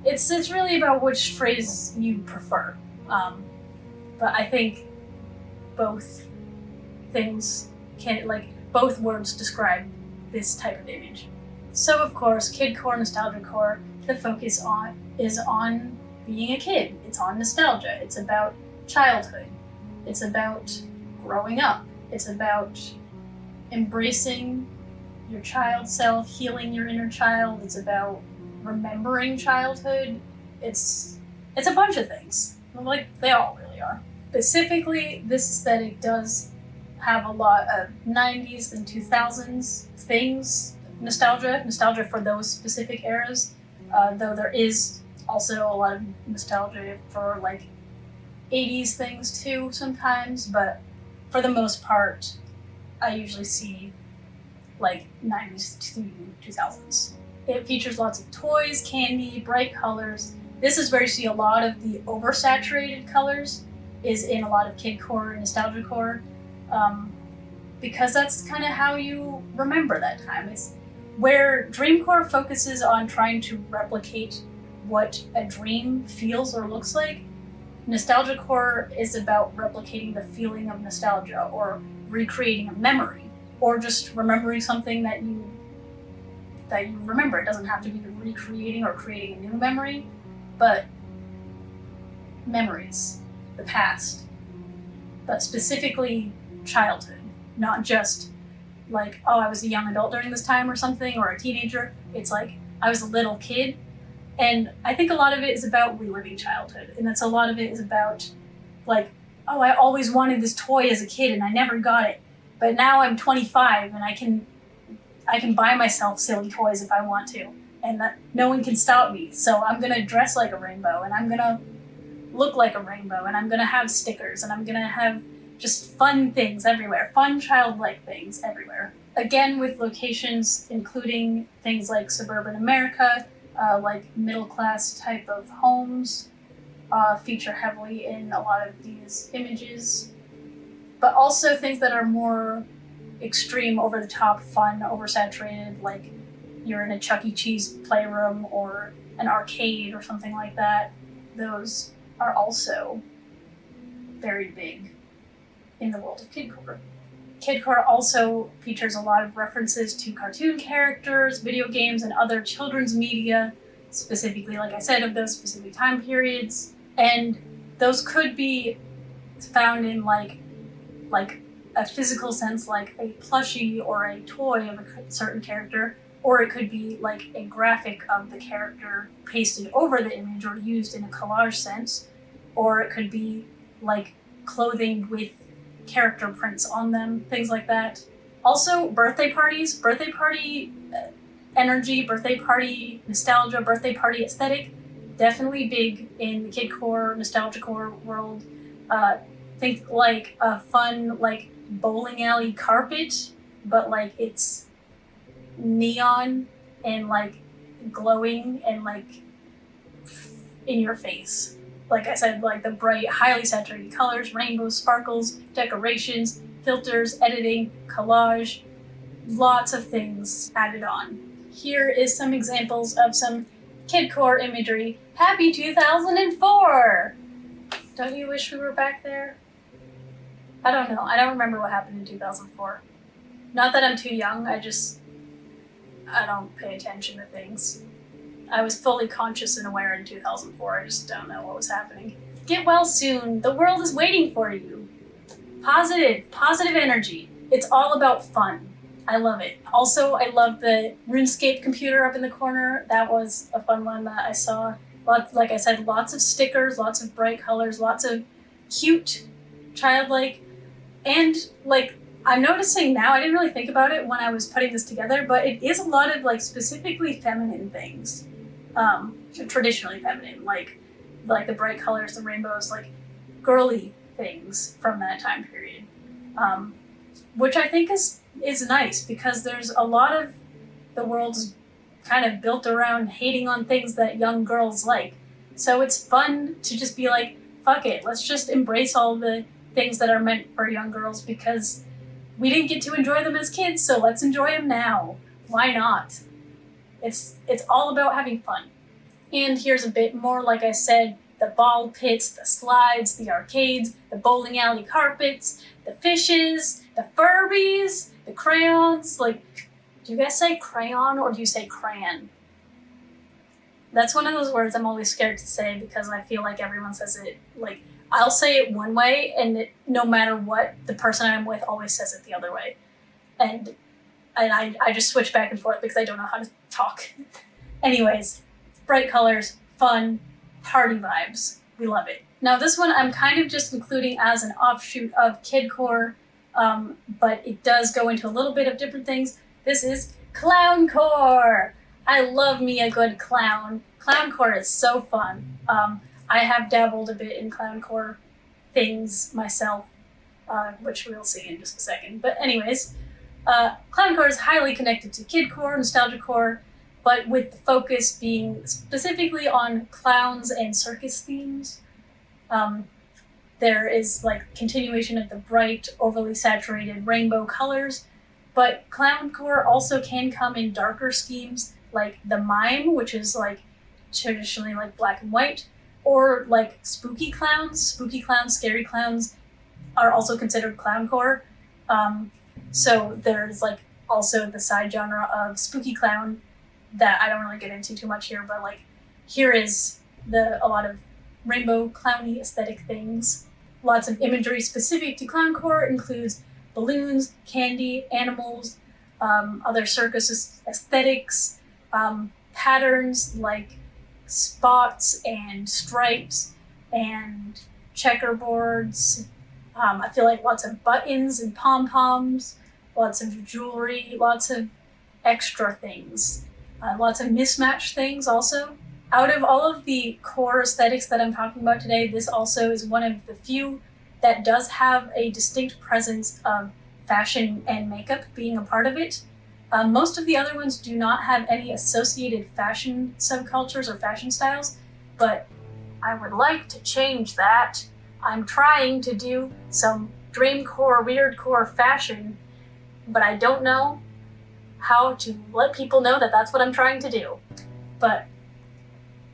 It's really about which phrase you prefer. But I think both things both words describe this type of image. So of course, kidcore, nostalgiacore, the focus is on being a kid. It's on nostalgia. It's about childhood. It's about growing up. It's about embracing your child self, healing your inner child. It's about remembering childhood. It's a bunch of things. Like, they all really are. Specifically, this aesthetic does have a lot of 90s and 2000s things, nostalgia for those specific eras, though there is also a lot of nostalgia for like 80s things too sometimes, but for the most part, I usually see like 90s to 2000s. It features lots of toys, candy, bright colors. This is where you see a lot of the oversaturated colors is in a lot of kidcore and nostalgiacore, because that's kind of how you remember that time. It's where dreamcore focuses on trying to replicate what a dream feels or looks like. Nostalgiacore is about replicating the feeling of nostalgia or recreating a memory or just remembering something that you remember. It doesn't have to be recreating or creating a new memory, but memories, the past, but specifically childhood, not just like, oh, I was a young adult during this time or something, or a teenager. It's like, I was a little kid. And I think a lot of it is about reliving childhood. And that's a lot of it is about like, oh, I always wanted this toy as a kid and I never got it. But now I'm 25 and I can buy myself silly toys if I want to. And that no one can stop me. So I'm gonna dress like a rainbow and I'm gonna look like a rainbow and I'm gonna have stickers and I'm gonna have just fun things everywhere, fun childlike things everywhere. Again, with locations including things like suburban America, like middle-class type of homes feature heavily in a lot of these images, but also things that are more extreme, over-the-top, fun, oversaturated, like you're in a Chuck E. Cheese playroom or an arcade or something like that. Those are also very big in the world of kidcore. Kidcore also features a lot of references to cartoon characters, video games, and other children's media, specifically, like I said, of those specific time periods. And those could be found in like a physical sense, like a plushie or a toy of a certain character, or it could be like a graphic of the character pasted over the image or used in a collage sense, or it could be like clothing with character prints on them, things like that. Also, birthday parties, birthday party energy, birthday party nostalgia, birthday party aesthetic, definitely big in the kidcore, nostalgiacore world. Think like a fun, like bowling alley carpet, but like it's neon and like glowing and like in your face. Like I said, like the bright, highly saturated colors, rainbows, sparkles, decorations, filters, editing, collage, lots of things added on. Here is some examples of some kidcore imagery. Happy 2004! Don't you wish we were back there? I don't know. I don't remember what happened in 2004. Not that I'm too young, I don't pay attention to things. I was fully conscious and aware in 2004. I just don't know what was happening. Get well soon. The world is waiting for you. Positive energy. It's all about fun. I love it. Also, I love the RuneScape computer up in the corner. That was a fun one that I saw. Like I said, lots of stickers, lots of bright colors, lots of cute, childlike, and like I'm noticing now, I didn't really think about it when I was putting this together, but it is a lot of like specifically feminine things. Traditionally feminine, like the bright colors, the rainbows, like girly things from that time period, which I think is nice because there's a lot of the world's kind of built around hating on things that young girls like. So it's fun to just be like, fuck it, let's just embrace all the things that are meant for young girls because we didn't get to enjoy them as kids, so let's enjoy them now. Why not? It's all about having fun. And here's a bit more, like I said, the ball pits, the slides, the arcades, the bowling alley carpets, the fishes, the Furbies, the crayons. Like, do you guys say crayon or do you say crayon? That's one of those words I'm always scared to say because I feel like everyone says it, like, I'll say it one way and no matter what, the person I'm with always says it the other way. And I just switch back and forth because I don't know how to talk. Anyways, bright colors, fun, party vibes. We love it. Now this one I'm kind of just including as an offshoot of Kidcore, but it does go into a little bit of different things. This is Clowncore. I love me a good clown. Clowncore is so fun. I have dabbled a bit in Clowncore things myself, which we'll see in just a second. But anyways, Clowncore is highly connected to Kidcore, Nostalgiacore, but with the focus being specifically on clowns and circus themes. There is like continuation of the bright, overly saturated rainbow colors, but Clowncore also can come in darker schemes like the Mime, which is like traditionally like black and white, or like spooky clowns, scary clowns are also considered Clowncore. So there's like also the side genre of spooky clown that I don't really get into too much here, but like here is a lot of rainbow clowny aesthetic things. Lots of imagery specific to Clowncore includes balloons, candy, animals, other circus aesthetics, patterns like spots and stripes and checkerboards. I feel like lots of buttons and pom-poms, lots of jewelry, lots of extra things, lots of mismatched things also. Out of all of the core aesthetics that I'm talking about today, this also is one of the few that does have a distinct presence of fashion and makeup being a part of it. Most of the other ones do not have any associated fashion subcultures or fashion styles, but I would like to change that. I'm trying to do some dreamcore, weirdcore fashion, but I don't know how to let people know that that's what I'm trying to do. But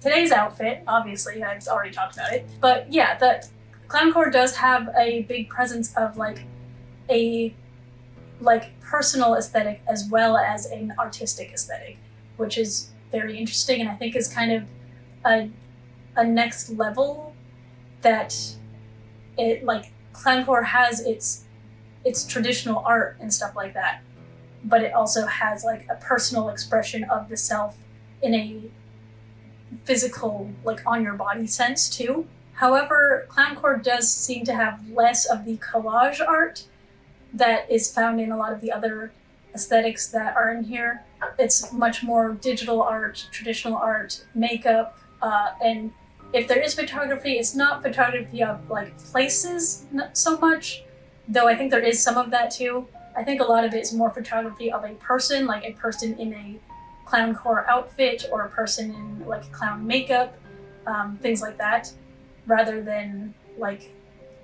today's outfit, obviously, I've already talked about it, but yeah, the Clowncore does have a big presence of like a personal aesthetic as well as an artistic aesthetic, which is very interesting and I think is kind of a next level that it like Clowncore has its traditional art and stuff like that, but it also has like a personal expression of the self in a physical, like on your body sense too. However, Clowncore does seem to have less of the collage art that is found in a lot of the other aesthetics that are in here. It's much more digital art, traditional art, makeup, and if there is photography, it's not photography of like places not so much, though I think there is some of that too. I think a lot of it is more photography of a person, like a person in a Clowncore outfit or a person in like clown makeup, things like that, rather than like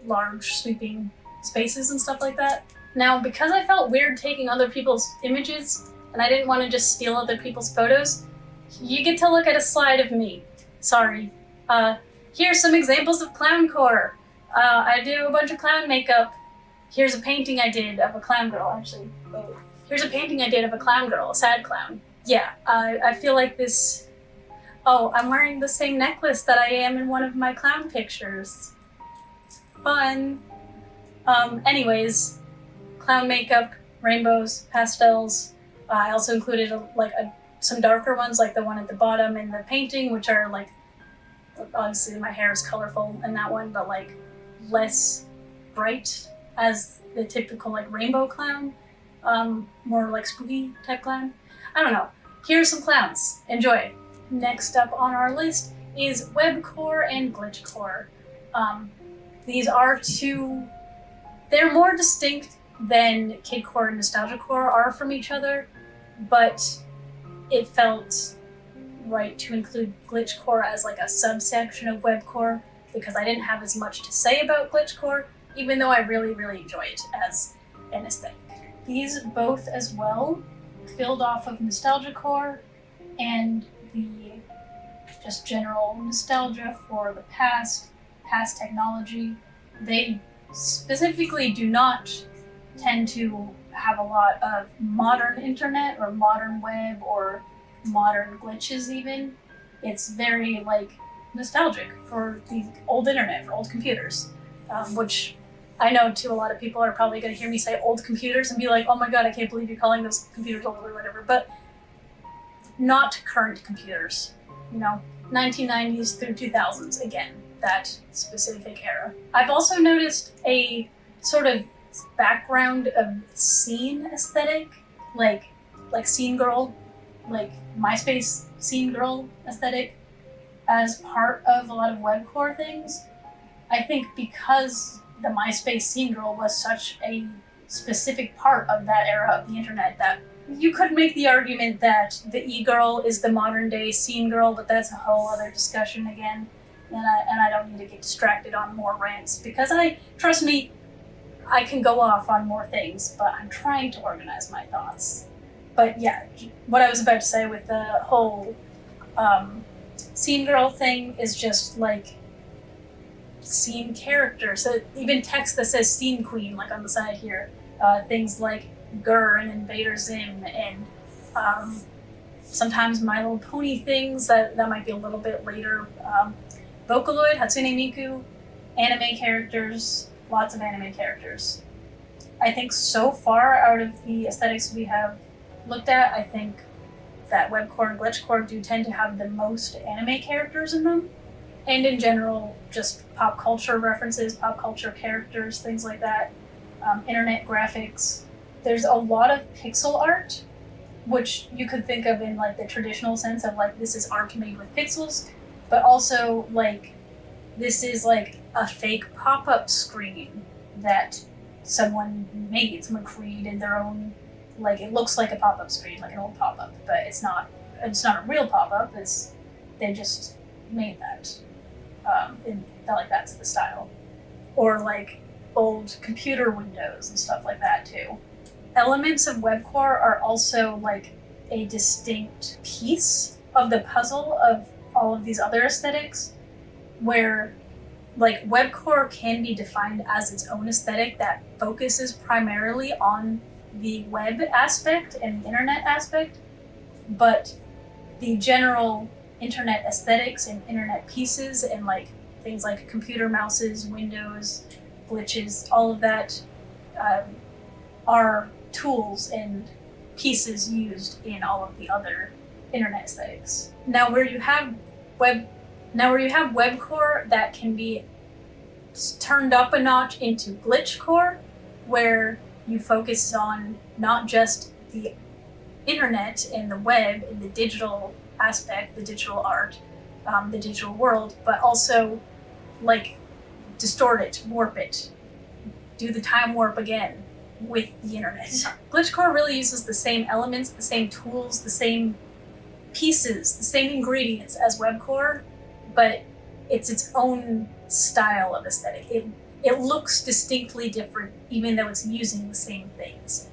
large sweeping spaces and stuff like that. Now, because I felt weird taking other people's images and I didn't want to just steal other people's photos, you get to look at a slide of me. Sorry. Here's some examples of Clowncore. I do a bunch of clown makeup. Here's a painting I did of a clown girl, actually. Wait. Here's a painting I did of a clown girl, a sad clown. Yeah, I feel like this... Oh, I'm wearing the same necklace that I am in one of my clown pictures. Fun. Anyways, clown makeup, rainbows, pastels. I also included some darker ones, like the one at the bottom in the painting, which are like, obviously my hair is colorful in that one, but like less bright as the typical like rainbow clown, more like spooky type clown. I don't know. Here's some clowns. Enjoy. Next up on our list is webcore and glitchcore. These are two, they're more distinct than kidcore and nostalgiacore are from each other, but it felt right to include glitchcore as like a subsection of webcore because I didn't have as much to say about glitchcore, even though I really, really enjoy it as an aesthetic. These both as well build off of nostalgia core and the just general nostalgia for the past technology. They specifically do not tend to have a lot of modern internet or modern web or modern glitches even. It's very like nostalgic for the old internet, for old computers, which I know too a lot of people are probably going to hear me say old computers and be like, oh my god, I can't believe you're calling those computers old or whatever, but not current computers, 1990s through 2000s, again, that specific era. I've also noticed a sort of background of scene aesthetic, like scene girl, like MySpace scene girl aesthetic, as part of a lot of webcore things. I think because the MySpace scene girl was such a specific part of that era of the internet that you could make the argument that the e-girl is the modern day scene girl, but that's a whole other discussion again. And I don't need to get distracted on more rants because trust me, I can go off on more things, but I'm trying to organize my thoughts. But yeah, what I was about to say with the whole scene girl thing is just like scene character. So even text that says scene queen, like on the side here, things like Gur and Invader Zim and sometimes My Little Pony things that might be a little bit later. Vocaloid, Hatsune Miku, anime characters, lots of anime characters. I think so far out of the aesthetics we have looked at, I think that webcore and glitchcore do tend to have the most anime characters in them. And in general, just pop culture references, pop culture characters, things like that. Internet graphics. There's a lot of pixel art, which you could think of in like the traditional sense of like this is art made with pixels, but also like this is like a fake pop-up screen that someone created their own, like it looks like a pop-up screen, like an old pop-up, but it's not a real pop-up, they just made that. And like that's the style. Or like old computer windows and stuff like that too. Elements of webcore are also like a distinct piece of the puzzle of all of these other aesthetics, where like webcore can be defined as its own aesthetic that focuses primarily on the web aspect and the internet aspect, but the general internet aesthetics and internet pieces and like things like computer mouses, windows, glitches, all of that are tools and pieces used in all of the other internet aesthetics. Now where you have webcore that can be turned up a notch into glitchcore, where you focus on not just the internet and the web and the digital aspect, the digital art, the digital world, but also like distort it, warp it, do the time warp again with the internet. Glitchcore really uses the same elements, the same tools, the same pieces, the same ingredients as webcore, but it's its own style of aesthetic. It looks distinctly different, even though it's using the same things.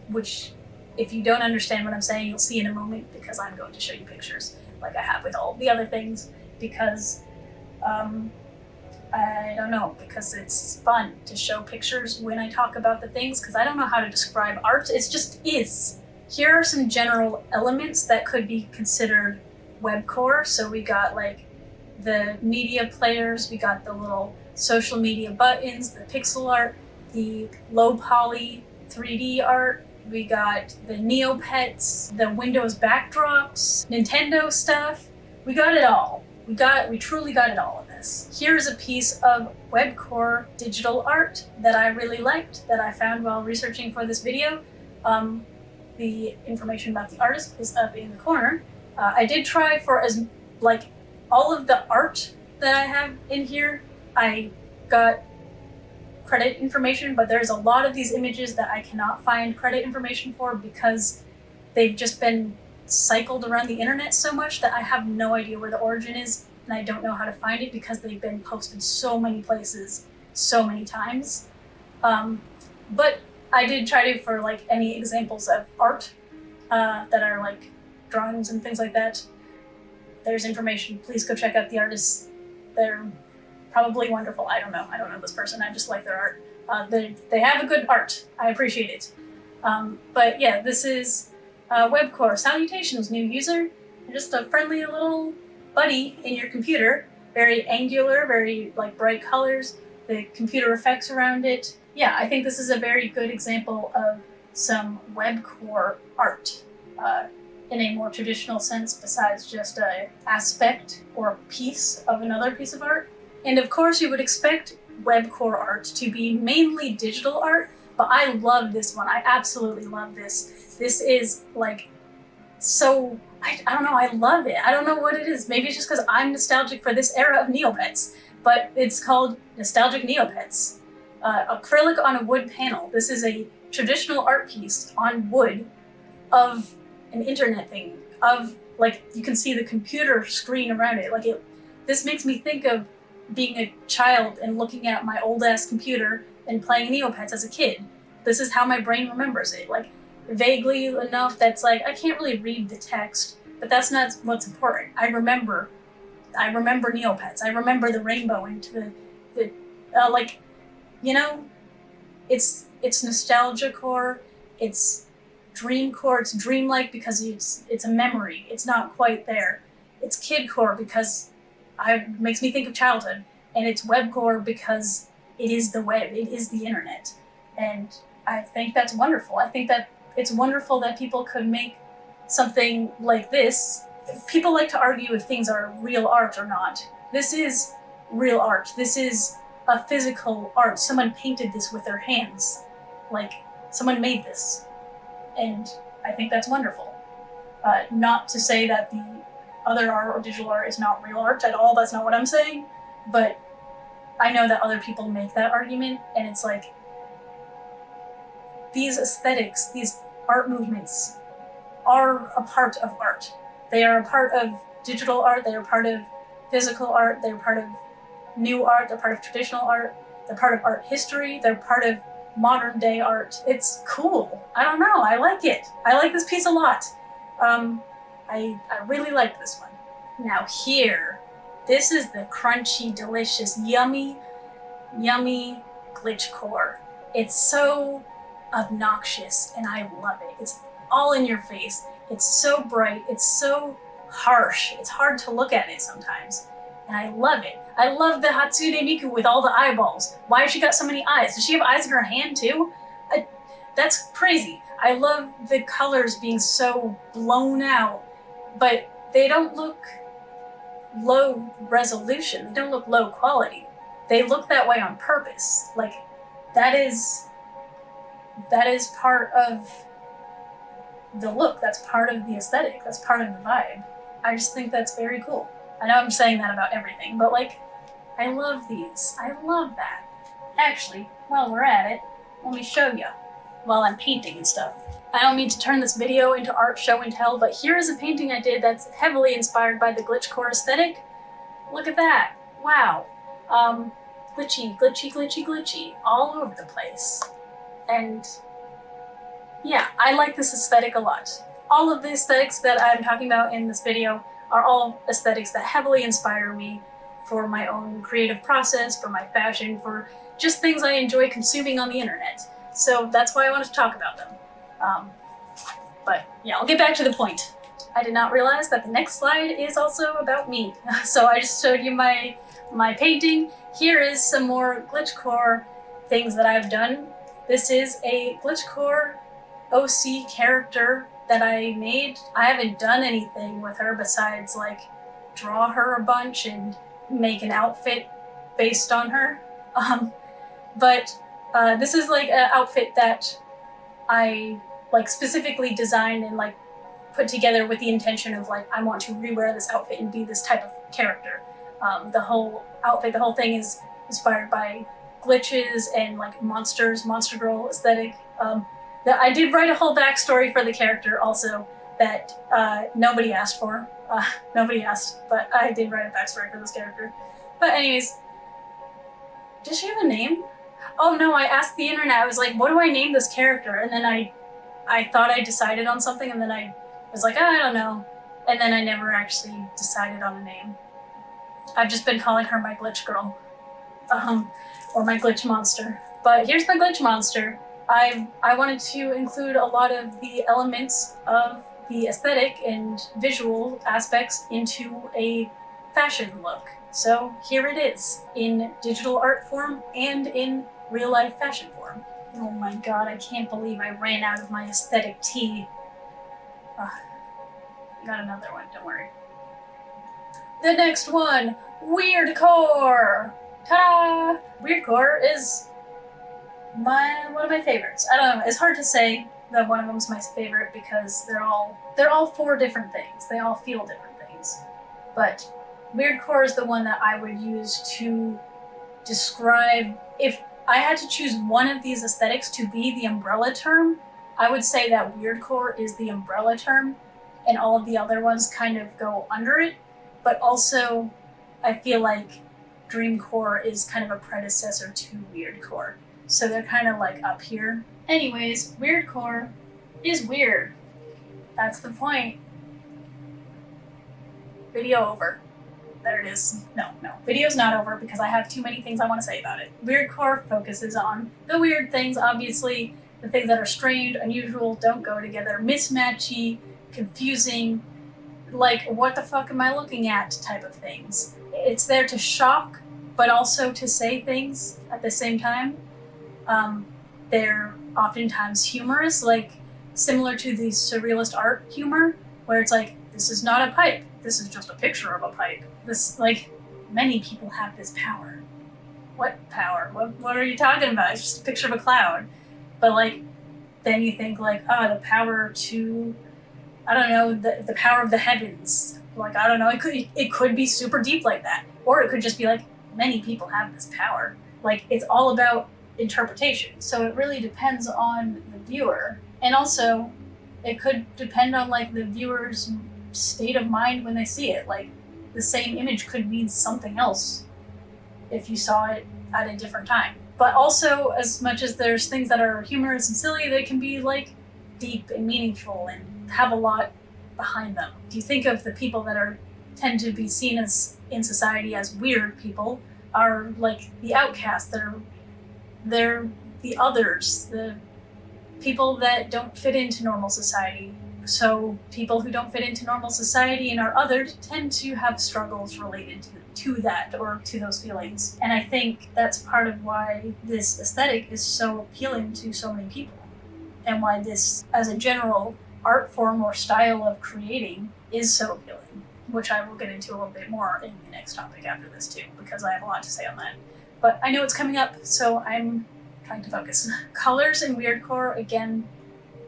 Which, if you don't understand what I'm saying, you'll see in a moment, because I'm going to show you pictures, like I have with all the other things, because I don't know, because it's fun to show pictures when I talk about the things, because I don't know how to describe art. It just is. Here are some general elements that could be considered webcore. So we got like the media players, we got the little social media buttons, the pixel art, the low poly 3D art, we got the Neopets, the Windows backdrops, Nintendo stuff. We got it all. We truly got it all in this. Here's a piece of webcore digital art that I really liked, that I found while researching for this video. The information about the artist is up in the corner. I did try for all of the art that I have in here. I got credit information, but there's a lot of these images that I cannot find credit information for because they've just been cycled around the internet so much that I have no idea where the origin is, and I don't know how to find it because they've been posted so many places so many times. But I did try to, for like any examples of art that are like drawings and things like that. There's information. Please go check out the artists. They're probably wonderful. I don't know this person. I just like their art. They have a good art. I appreciate it. But yeah, this is Webcore. Salutations, new user. You're just a friendly little buddy in your computer. Very angular, very like bright colors. The computer effects around it. Yeah, I think this is a very good example of some Webcore art in a more traditional sense, besides just a aspect or piece of another piece of art. And of course, you would expect Webcore art to be mainly digital art, but I love this one. I absolutely love this. This is like so, I don't know, I love it. I don't know what it is. Maybe it's just because I'm nostalgic for this era of Neopets, but it's called Nostalgic Neopets. Acrylic on a wood panel. This is a traditional art piece on wood of an internet thing, of like, you can see the computer screen around it. Like this makes me think of being a child and looking at my old ass computer and playing Neopets as a kid. This is how my brain remembers it. Like vaguely enough that's like, I can't really read the text, but that's not what's important. I remember Neopets. I remember the rainbow into the like, you know, it's nostalgia core, it's dream core, it's dreamlike because it's a memory. It's not quite there. It's kid core because it makes me think of childhood, and it's web core because it is the web, it is the internet. And I think that's wonderful. I think that it's wonderful that people could make something like this. People like to argue if things are real art or not. This is real art. This is a physical art. Someone painted this with their hands. Like, someone made this. And I think that's wonderful. Not to say that the other art or digital art is not real art at all. That's not what I'm saying. But I know that other people make that argument, and it's like, these aesthetics, these art movements are a part of art. They are a part of digital art, they are part of physical art, they're part of new art, they're part of traditional art, they're part of art history, they're part of modern day art. It's cool. I don't know, I like it. I like this piece a lot. I really like this one. Now here, this is the crunchy, delicious, yummy glitch core. It's so obnoxious and I love it. It's all in your face. It's so bright. It's so harsh. It's hard to look at it sometimes. And I love it. I love the Hatsune Miku with all the eyeballs. Why has she got so many eyes? Does she have eyes in her hand too? That's crazy. I love the colors being so blown out, but they don't look low resolution. They don't look low quality. They look that way on purpose. Like, that is part of the look, that's part of the aesthetic, that's part of the vibe. I just think that's very cool. I know I'm saying that about everything, but like, I love these. I love that. Actually, while we're at it, let me show you while I'm painting and stuff. I don't mean to turn this video into art show and tell, but here is a painting I did that's heavily inspired by the glitchcore aesthetic. Look at that. Wow. Glitchy, glitchy, glitchy, glitchy, all over the place. And yeah, I like this aesthetic a lot. All of the aesthetics that I'm talking about in this video are all aesthetics that heavily inspire me for my own creative process, for my fashion, for just things I enjoy consuming on the internet. So that's why I wanted to talk about them. But yeah, I'll get back to the point. I did not realize that the next slide is also about me. So I just showed you my painting. Here is some more glitchcore things that I've done. This is a glitchcore OC character that I made. I haven't done anything with her besides like draw her a bunch and make an outfit based on her. But this is like an outfit that I like specifically designed and like put together with the intention of like, I want to rewear this outfit and be this type of character. The whole outfit, the whole thing is inspired by glitches and like monsters, Monster Girl aesthetic. I did write a whole backstory for the character also that nobody asked for. Nobody asked, but I did write a backstory for this character. But anyways, does she have a name? Oh no, I asked the internet, I was like, what do I name this character? And then I I thought I decided on something and then I was like, I don't know. And then I never actually decided on a name. I've just been calling her my glitch girl. Or my glitch monster. But here's my glitch monster. I wanted to include a lot of the elements of the aesthetic and visual aspects into a fashion look. So here it is, in digital art form and in real life fashion form. Oh my god, I can't believe I ran out of my aesthetic tea. Got another one, don't worry. The next one, Weirdcore! Ta-da! Weirdcore is one of my favorites. I don't know, it's hard to say that one of them's my favorite because they're all four different things. They all feel different things. But Weirdcore is the one that I would use to describe, if I had to choose one of these aesthetics to be the umbrella term, I would say that Weirdcore is the umbrella term and all of the other ones kind of go under it. But also, I feel like Dreamcore is kind of a predecessor to Weirdcore. So they're kind of like up here. Anyways, Weirdcore is weird. That's the point. Video over. There it is. No. Video's not over because I have too many things I want to say about it. Weirdcore focuses on the weird things, obviously. The things that are strange, unusual, don't go together, mismatchy, confusing, like, what the fuck am I looking at type of things. It's there to shock, but also to say things at the same time. They're oftentimes humorous, like similar to the surrealist art humor, where it's like, this is not a pipe, this is just a picture of a pipe. This, like, many people have this power. What power? What are you talking about? It's just a picture of a cloud. But, like, then you think, like, the power to, I don't know, the power of the heavens. Like, I don't know, it could be super deep like that. Or it could just be like, many people have this power. Like, it's all about interpretation. So it really depends on the viewer. And also, it could depend on, like, the viewer's state of mind when they see it. Like, the same image could mean something else if you saw it at a different time. But also, as much as there's things that are humorous and silly, they can be, like, deep and meaningful and have a lot behind them. Do you think of the people that tend to be seen as in society as weird people are like the outcasts, they're the others, the people that don't fit into normal society. So people who don't fit into normal society and are othered tend to have struggles related to that or to those feelings. And I think that's part of why this aesthetic is so appealing to so many people, and why this, as a general art form or style of creating, is so appealing, which I will get into a little bit more in the next topic after this too, because I have a lot to say on that. But I know it's coming up, so I'm trying to focus. Colors in Weirdcore, again,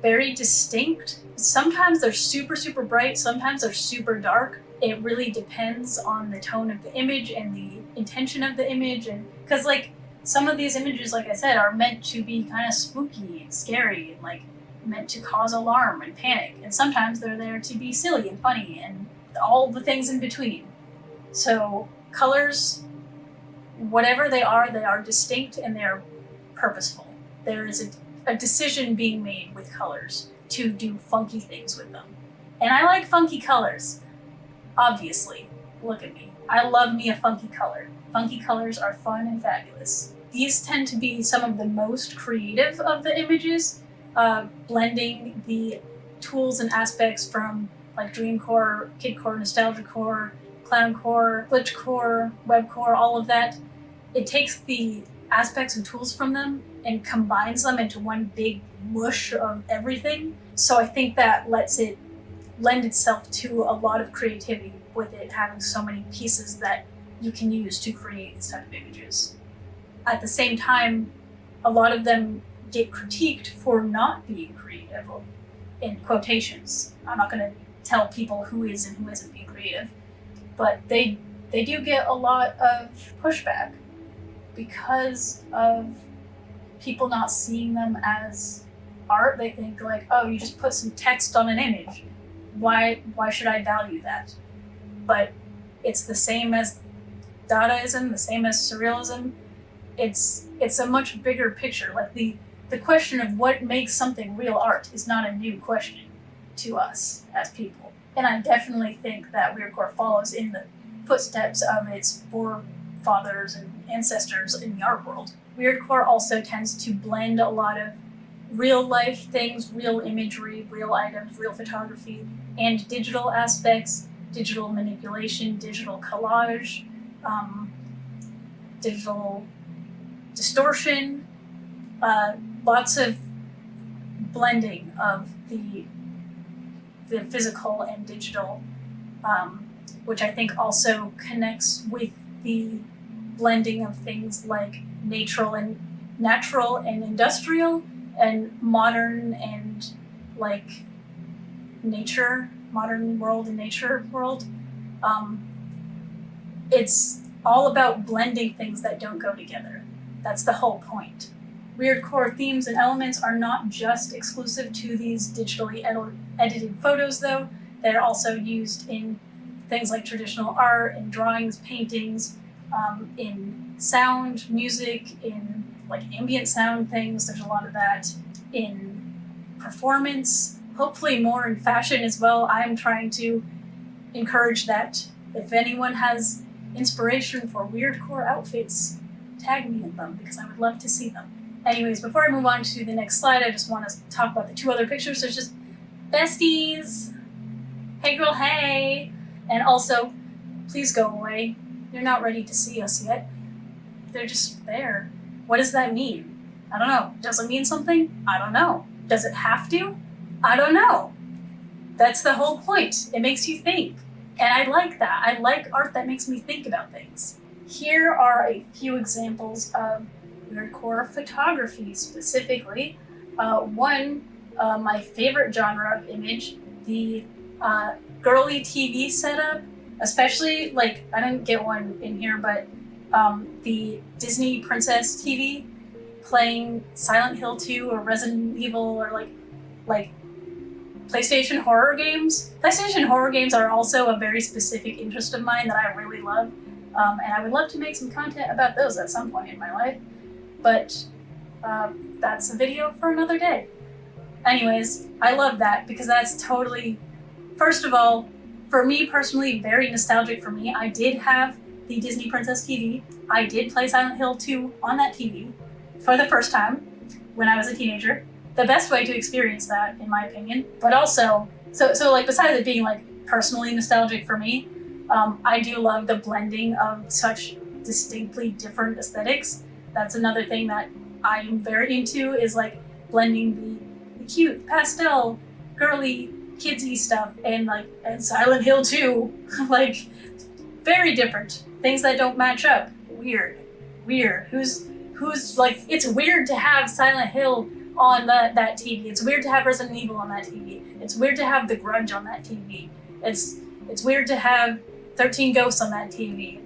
very distinct. Sometimes they're super, super bright, sometimes they're super dark. It really depends on the tone of the image and the intention of the image, and because, like, some of these images, like I said, are meant to be kind of spooky and scary and, like, meant to cause alarm and panic. And sometimes they're there to be silly and funny and all the things in between. So colors, whatever they are distinct and they're purposeful. There is a decision being made with colors to do funky things with them. And I like funky colors. Obviously. Look at me. I love me a funky color. Funky colors are fun and fabulous. These tend to be some of the most creative of the images, blending the tools and aspects from, like, dreamcore, kidcore, nostalgiacore, clowncore, glitchcore, webcore, all of that. It takes the aspects and tools from them and combines them into one big mush of everything. So I think that lets it lend itself to a lot of creativity with it having so many pieces that you can use to create these type of images. At the same time, a lot of them get critiqued for not being creative, in quotations. I'm not going to tell people who is and who isn't being creative, but they do get a lot of pushback because of people not seeing them as art. They think, like, oh, you just put some text on an image. Why should I value that? But it's the same as Dadaism, the same as Surrealism. It's a much bigger picture. Like, the the question of what makes something real art is not a new question to us as people. And I definitely think that Weirdcore follows in the footsteps of its forefathers and ancestors in the art world. Weirdcore also tends to blend a lot of real life things, real imagery, real items, real photography, and digital aspects, digital manipulation, digital collage, digital distortion, lots of blending of the physical and digital, which I think also connects with the blending of things like natural and industrial, and modern and like nature, modern world and nature world. It's all about blending things that don't go together. That's the whole point. Weirdcore themes and elements are not just exclusive to these digitally edited photos, though. They're also used in things like traditional art, in drawings, paintings, in sound, music, in like ambient sound things. There's a lot of that in performance, hopefully more in fashion as well. I'm trying to encourage that. If anyone has inspiration for Weirdcore outfits, tag me in them because I would love to see them. Anyways, before I move on to the next slide, I just want to talk about the two other pictures. There's just besties. Hey girl, hey. And also, please go away. You're not ready to see us yet. They're just there. What does that mean? I don't know. Does it mean something? I don't know. Does it have to? I don't know. That's the whole point. It makes you think. And I like that. I like art that makes me think about things. Here are a few examples of Weirdcore photography specifically. One, my favorite genre of image, the girly TV setup, especially, like, I didn't get one in here, but the Disney Princess TV playing Silent Hill 2 or Resident Evil or like PlayStation horror games. PlayStation horror games are also a very specific interest of mine that I really love, and I would love to make some content about those at some point in my life, but that's a video for another day. Anyways, I love that because that's totally, first of all, for me personally, very nostalgic for me. I did have the Disney Princess TV. I did play Silent Hill 2 on that TV for the first time when I was a teenager. The best way to experience that, in my opinion. But also, so like besides it being like personally nostalgic for me, I do love the blending of such distinctly different aesthetics. That's another thing that I'm very into, is like blending the cute, pastel, girly, kidsy stuff and Silent Hill 2. Like, very different. Things that don't match up. Weird. Who's like, it's weird to have Silent Hill on that TV. It's weird to have Resident Evil on that TV. It's weird to have The Grudge on that TV. It's weird to have 13 Ghosts on that TV.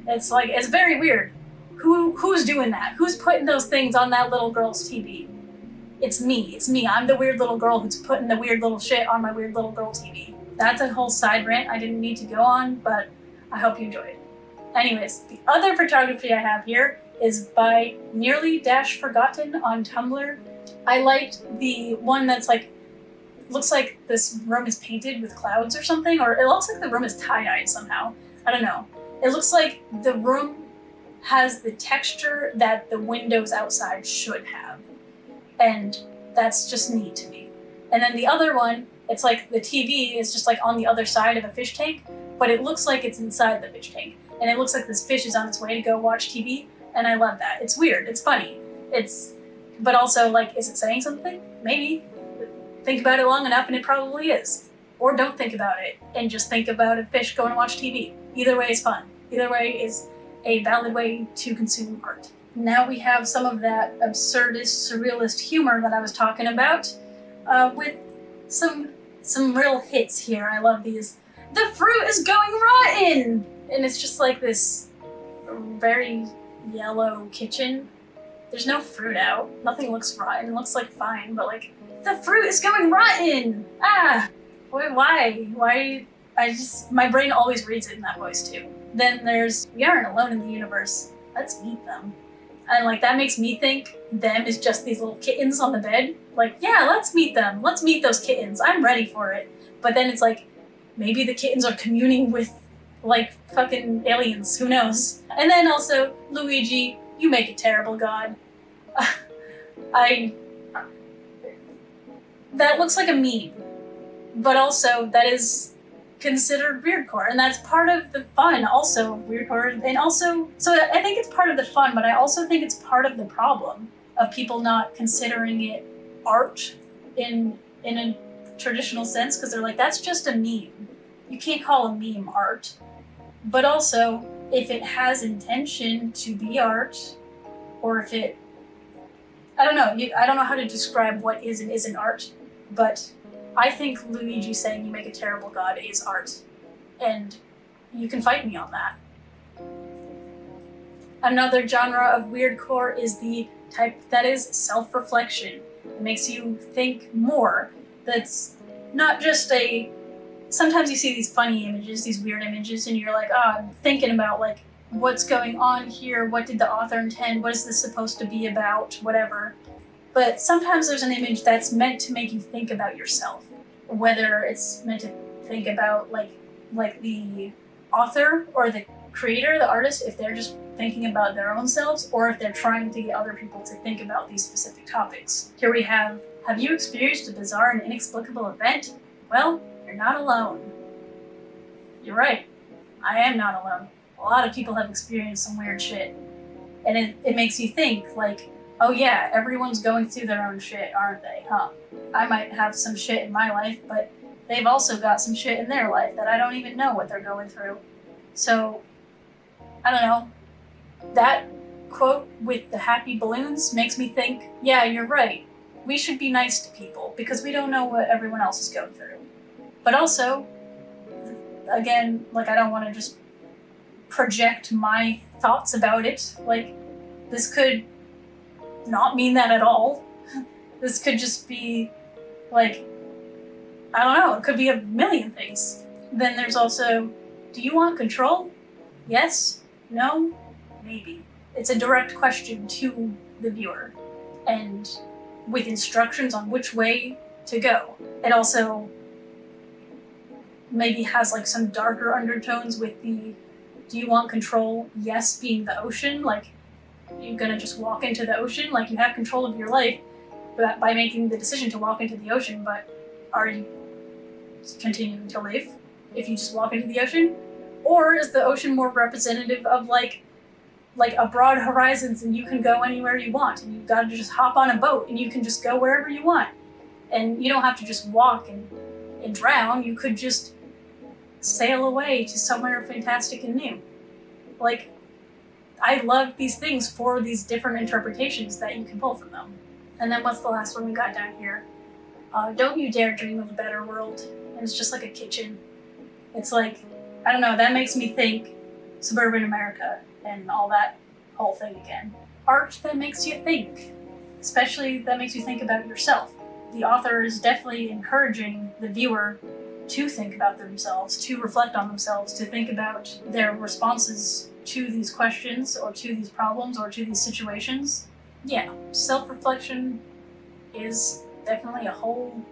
It's like, it's very weird. Who's doing that? Who's putting those things on that little girl's TV? It's me. I'm the weird little girl who's putting the weird little shit on my weird little girl TV. That's a whole side rant I didn't need to go on, but I hope you enjoyed. Anyways, the other photography I have here is by Nearly Forgotten on Tumblr. I liked the one that's like, looks like this room is painted with clouds or something, or it looks like the room is tie-dyed somehow. I don't know. It looks like the room has the texture that the windows outside should have. And that's just neat to me. And then the other one, it's like the TV is just like on the other side of a fish tank, but it looks like it's inside the fish tank. And it looks like this fish is on its way to go watch TV, and I love that. It's weird, it's funny. But also, like, is it saying something? Maybe. Think about it long enough and it probably is. Or don't think about it and just think about a fish going to watch TV. Either way is fun. Either way is a valid way to consume art. Now we have some of that absurdist, surrealist humor that I was talking about, with some real hits here. I love these. The fruit is going rotten! And it's just like this very yellow kitchen. There's no fruit out. Nothing looks rotten. It looks like fine, but like, the fruit is going rotten! Ah! Why? My brain always reads it in that voice too. Then there's We Aren't Alone in the Universe. Let's meet them. And like that makes me think them is just these little kittens on the bed. Like, yeah, let's meet them. Let's meet those kittens. I'm ready for it. But then it's like, maybe the kittens are communing with like fucking aliens. Who knows? And then also, Luigi, you make a terrible god. That looks like a meme. But also, that is considered weirdcore, and that's part of the fun also of weirdcore. And also, so I think it's part of the fun, but I also think it's part of the problem of people not considering it art in a traditional sense, because they're like, that's just a meme. You can't call a meme art. But also, if it has intention to be art, or if it, I don't know how to describe what is and isn't art, but I think Luigi saying you make a terrible god is art, and you can fight me on that. Another genre of weirdcore is the type that is self-reflection. It makes you think more. That's not just a... Sometimes you see these funny images, these weird images, and you're like, oh, I'm thinking about like, what's going on here? What did the author intend? What is this supposed to be about? Whatever. But sometimes there's an image that's meant to make you think about yourself. Whether it's meant to think about like the author or the creator, the artist, if they're just thinking about their own selves, or if they're trying to get other people to think about these specific topics. Here we have you experienced a bizarre and inexplicable event? Well, you're not alone. You're right. I am not alone. A lot of people have experienced some weird shit. And it makes you think, like, oh yeah, everyone's going through their own shit, aren't they, huh? I might have some shit in my life, but they've also got some shit in their life that I don't even know what they're going through. So, I don't know. That quote with the happy balloons makes me think, yeah, you're right. We should be nice to people because we don't know what everyone else is going through. But also, again, like, I don't want to just project my thoughts about it. Like, this could not mean that at all. This could just be, like, I don't know, it could be a million things. Then there's also, do you want control? Yes? No? Maybe. It's a direct question to the viewer, and with instructions on which way to go. It also maybe has like some darker undertones with the, do you want control? Yes, being the ocean, like, you're gonna just walk into the ocean, like you have control of your life by making the decision to walk into the ocean, but are you continuing to live if you just walk into the ocean? Or is the ocean more representative of like a broad horizons, and you can go anywhere you want, and you've got to just hop on a boat and you can just go wherever you want, and you don't have to just walk and drown. You could just sail away to somewhere fantastic and new. Like, I love these things for these different interpretations that you can pull from them. And then what's the last one we got down here? Don't you dare dream of a better world. And it's just like a kitchen. It's like, I don't know, that makes me think suburban America and all that whole thing again. Art that makes you think, especially that makes you think about yourself. The author is definitely encouraging the viewer to think about themselves, to reflect on themselves, to think about their responses to these questions or to these problems or to these situations. Yeah, self-reflection is definitely a whole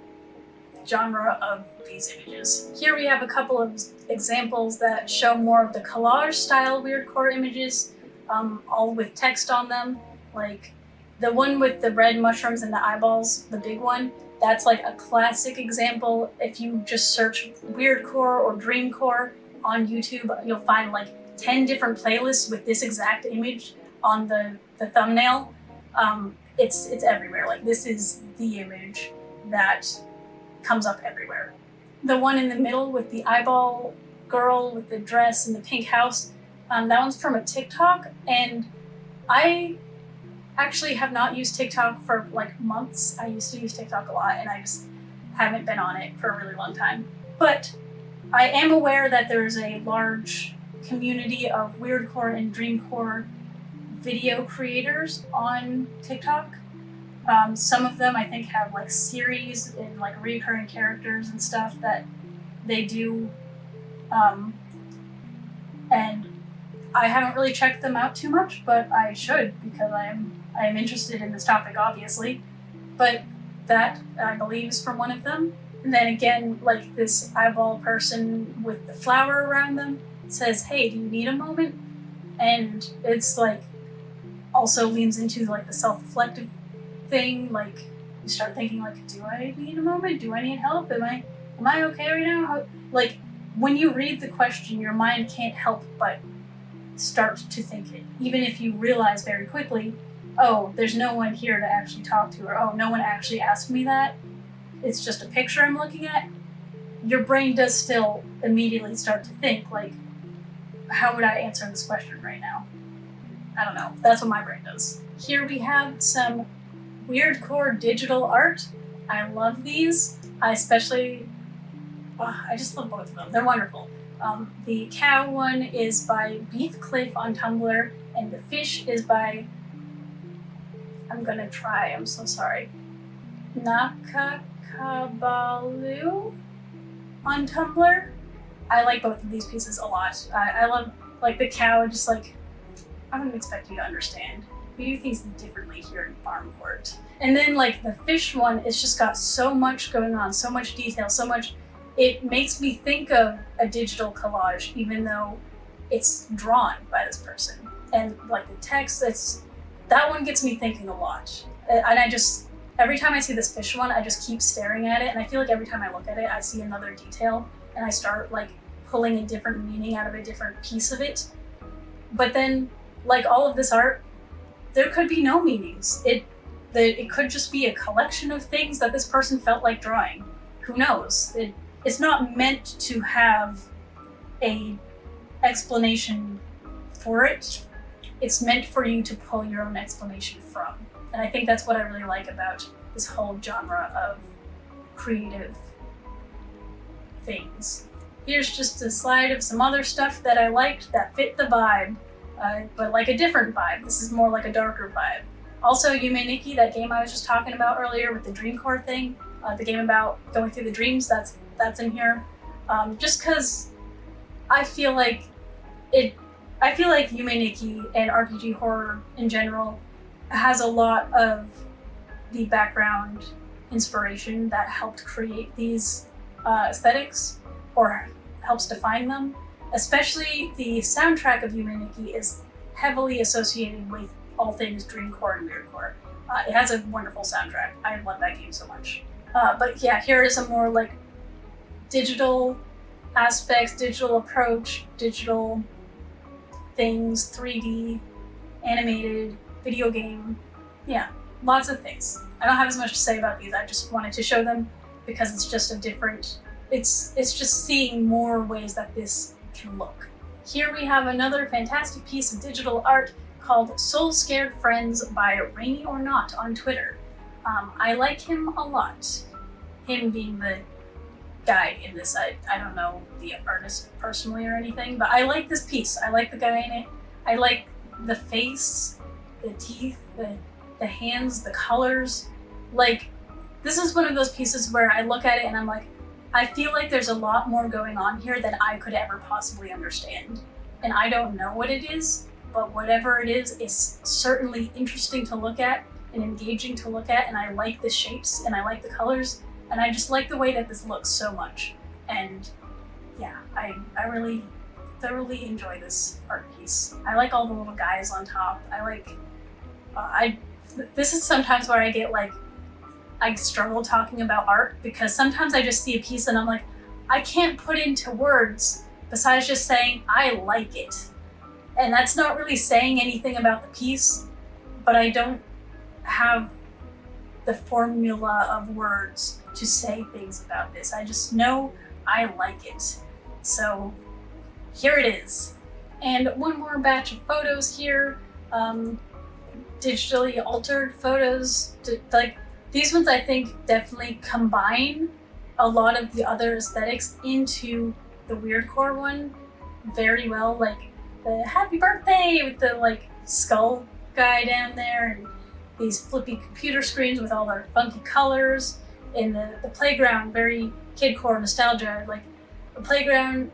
genre of these images. Here we have a couple of examples that show more of the collage style weirdcore images, all with text on them. Like the one with the red mushrooms and the eyeballs, the big one, that's like a classic example. If you just search weirdcore or dreamcore on YouTube, you'll find like 10 different playlists with this exact image on the thumbnail. It's everywhere. Like, this is the image that comes up everywhere. The one in the middle with the eyeball girl with the dress and the pink house, that one's from a TikTok, and I actually have not used TikTok for like months. I used to use TikTok a lot, and I just haven't been on it for a really long time. But I am aware that there's a large community of weirdcore and dreamcore video creators on TikTok. Some of them I think have like series and like recurring characters and stuff that they do. And I haven't really checked them out too much, but I should because I am interested in this topic, obviously. But that, I believe, is from one of them. And then again, like this eyeball person with the flower around them says, "Hey, do you need a moment?" And it's like also leans into like the self-reflective thing. Like you start thinking like, do I need a moment? Do I need help? Am I okay right now? Like when you read the question, your mind can't help but start to think it, even if you realize very quickly, oh, there's no one here to actually talk to, or oh, no one actually asked me that. It's just a picture I'm looking at. Your brain does still immediately start to think, like, how would I answer this question right now? I don't know. That's what my brain does. Here we have some Weirdcore digital art. I love these. I just love both of them. They're wonderful. The cow one is by Beefcliff on Tumblr, and the fish is by, I'm so sorry, Nakakabalu on Tumblr. I like both of these pieces a lot. I love, like, the cow, just like, I wouldn't expect you to understand. We do things differently here in Farmport. And then, like, the fish one, it's just got so much going on, so much detail, so much. It makes me think of a digital collage, even though it's drawn by this person. And, like, the text, that one gets me thinking a lot. And every time I see this fish one, I just keep staring at it, and I feel like every time I look at it, I see another detail, and I start, like, pulling a different meaning out of a different piece of it. But then, like all of this art, there could be no meanings. It could just be a collection of things that this person felt like drawing. Who knows? It's not meant to have a explanation for it. It's meant for you to pull your own explanation from. And I think that's what I really like about this whole genre of creative things. Here's just a slide of some other stuff that I liked that fit the vibe, but like a different vibe. This is more like a darker vibe. Also, Yume Nikki, that game I was just talking about earlier with the Dreamcore thing, the game about going through the dreams, that's in here. Just because I feel like Yume Nikki and RPG horror in general has a lot of the background inspiration that helped create these aesthetics, or helps define them. Especially the soundtrack of Yume Nikki is heavily associated with all things Dreamcore and Weirdcore. It has a wonderful soundtrack. I love that game so much. But yeah, here is a more like digital aspects, digital approach, digital things, 3D, animated, video game. Yeah, lots of things. I don't have as much to say about these. I just wanted to show them because it's just a different, it's just seeing more ways that this can look. Here we have another fantastic piece of digital art called Soul Scared Friends by Rainy or Not on Twitter. I like him a lot. Him being the guy in this. I don't know the artist personally or anything, but I like this piece. I like the guy in it. I like the face, the teeth, the hands, the colors. Like, this is one of those pieces where I look at it and I'm like, I feel like there's a lot more going on here than I could ever possibly understand. And I don't know what it is, but whatever it is certainly interesting to look at and engaging to look at, and I like the shapes and I like the colors, and I just like the way that this looks so much. And yeah, I really thoroughly enjoy this art piece. I like all the little guys on top. This is sometimes where I get like, I struggle talking about art because sometimes I just see a piece and I'm like, I can't put into words besides just saying, I like it. And that's not really saying anything about the piece, but I don't have the formula of words to say things about this. I just know I like it. So here it is. And one more batch of photos here. Digitally altered photos. Like, these ones I think definitely combine a lot of the other aesthetics into the Weirdcore one very well. Like the happy birthday with the like skull guy down there, and these flippy computer screens with all their funky colors, and the playground, very kidcore nostalgia. Like the playground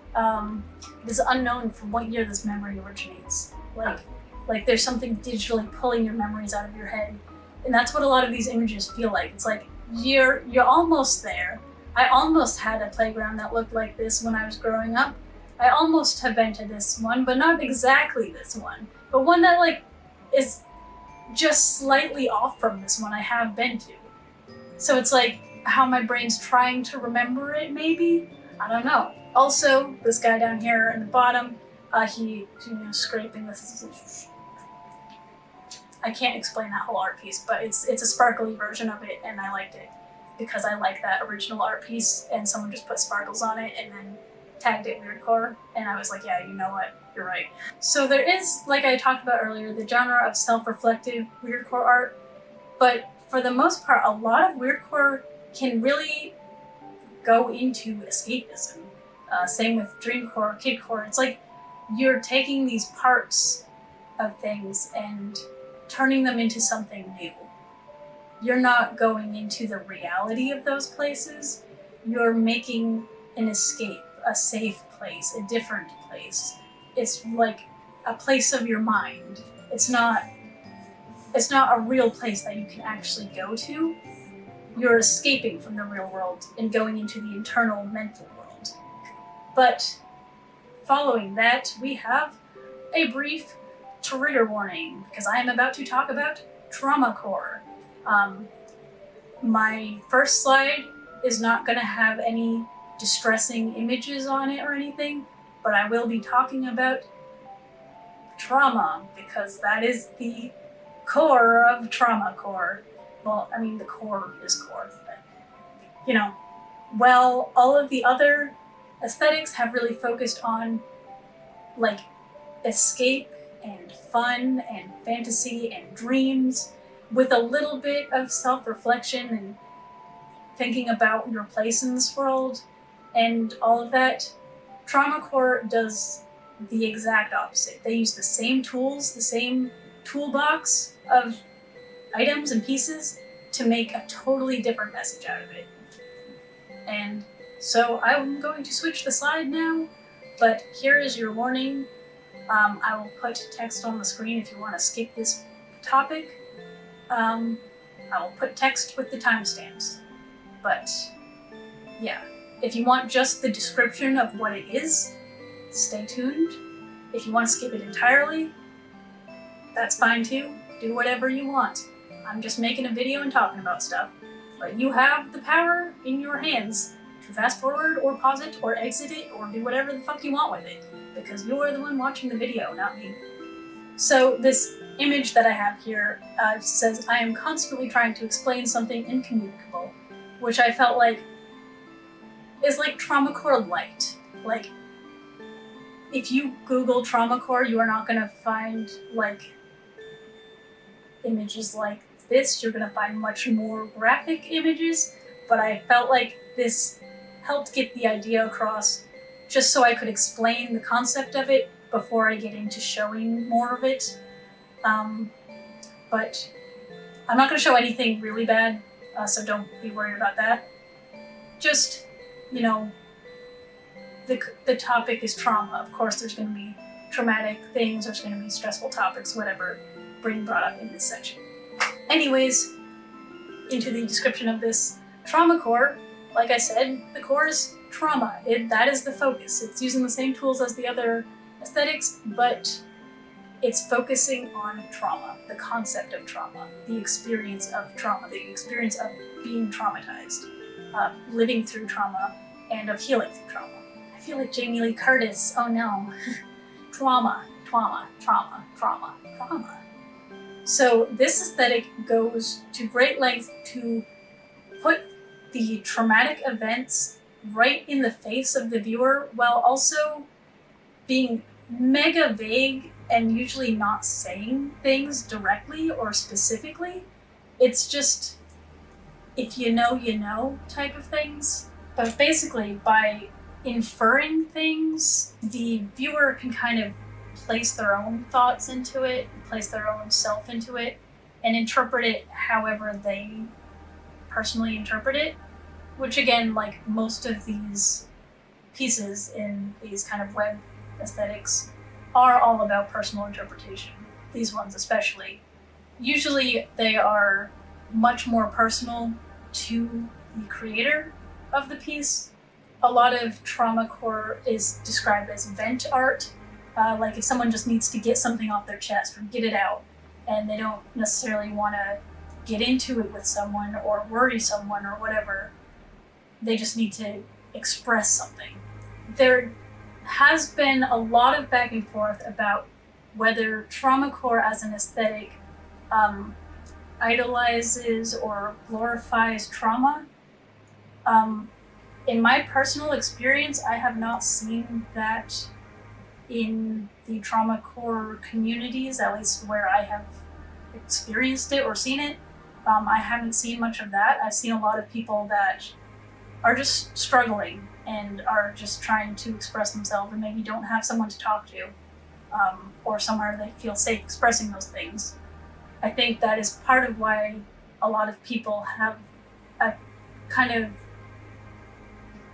it is unknown from what year this memory originates. Like there's something digitally pulling your memories out of your head. And that's what a lot of these images feel like. It's like, you're almost there. I almost had a playground that looked like this when I was growing up. I almost have been to this one, but not exactly this one. But one that like is just slightly off from this one I have been to. So it's like how my brain's trying to remember it, maybe? I don't know. Also, this guy down here in the bottom, he scraping this. I can't explain that whole art piece, but it's a sparkly version of it, and I liked it because I like that original art piece, and someone just put sparkles on it and then tagged it Weirdcore, and I was like, yeah, you know what, you're right. So there is, like I talked about earlier, the genre of self-reflective Weirdcore art, but for the most part, a lot of Weirdcore can really go into escapism. Same with Dreamcore, Kidcore. It's like you're taking these parts of things and turning them into something new. You're not going into the reality of those places. You're making an escape, a safe place, a different place. It's like a place of your mind. It's not a real place that you can actually go to. You're escaping from the real world and going into the internal mental world. But following that, we have a brief trigger warning, because I am about to talk about Traumacore. My first slide is not going to have any distressing images on it or anything, but I will be talking about trauma, because that is the core of Traumacore. Well, I mean, the core is core, but, well, all of the other aesthetics have really focused on, like, escape and fun and fantasy and dreams, with a little bit of self-reflection and thinking about your place in this world and all of that. Traumacore does the exact opposite. They use the same tools, the same toolbox of items and pieces to make a totally different message out of it. And so I'm going to switch the slide now, but here is your warning. I will put text on the screen if you want to skip this topic. I will put text with the timestamps. But yeah, if you want just the description of what it is, stay tuned. If you want to skip it entirely, that's fine too. Do whatever you want. I'm just making a video and talking about stuff. But you have the power in your hands to fast forward or pause it or exit it or do whatever the fuck you want with it, because you're the one watching the video, not me. So this image that I have here says, I am constantly trying to explain something incommunicable, which I felt like is like Traumacore light. Like, if you Google Traumacore, you are not going to find like images like this. You're going to find much more graphic images, but I felt like this helped get the idea across just so I could explain the concept of it before I get into showing more of it. But I'm not going to show anything really bad, so don't be worried about that. Just, the topic is trauma. Of course, there's going to be traumatic things, there's going to be stressful topics, whatever being brought up in this section. Anyways, into the description of this Traumacore, like I said, the core is trauma. That is the focus. It's using the same tools as the other aesthetics, but it's focusing on trauma, the concept of trauma, the experience of trauma, the experience of being traumatized, living through trauma, and of healing through trauma. I feel like Jamie Lee Curtis. Oh no. Trauma, trauma, trauma, trauma, trauma. So this aesthetic goes to great lengths to put the traumatic events right in the face of the viewer, while also being mega vague and usually not saying things directly or specifically. It's just, if you know type of things. But basically, by inferring things, the viewer can kind of place their own thoughts into it, place their own self into it, and interpret it however they personally interpret it. Which again, like most of these pieces in these kind of web aesthetics are all about personal interpretation. These ones especially. Usually they are much more personal to the creator of the piece. A lot of trauma core is described as vent art, like if someone just needs to get something off their chest or get it out, and they don't necessarily want to get into it with someone or worry someone or whatever, they just need to express something. There has been a lot of back and forth about whether trauma core as an aesthetic idolizes or glorifies trauma. In my personal experience, I have not seen that in the trauma core communities, at least where I have experienced it or seen it. I haven't seen much of that. I've seen a lot of people that are just struggling and are just trying to express themselves and maybe don't have someone to talk to, or somewhere they feel safe expressing those things. I think that is part of why a lot of people have a kind of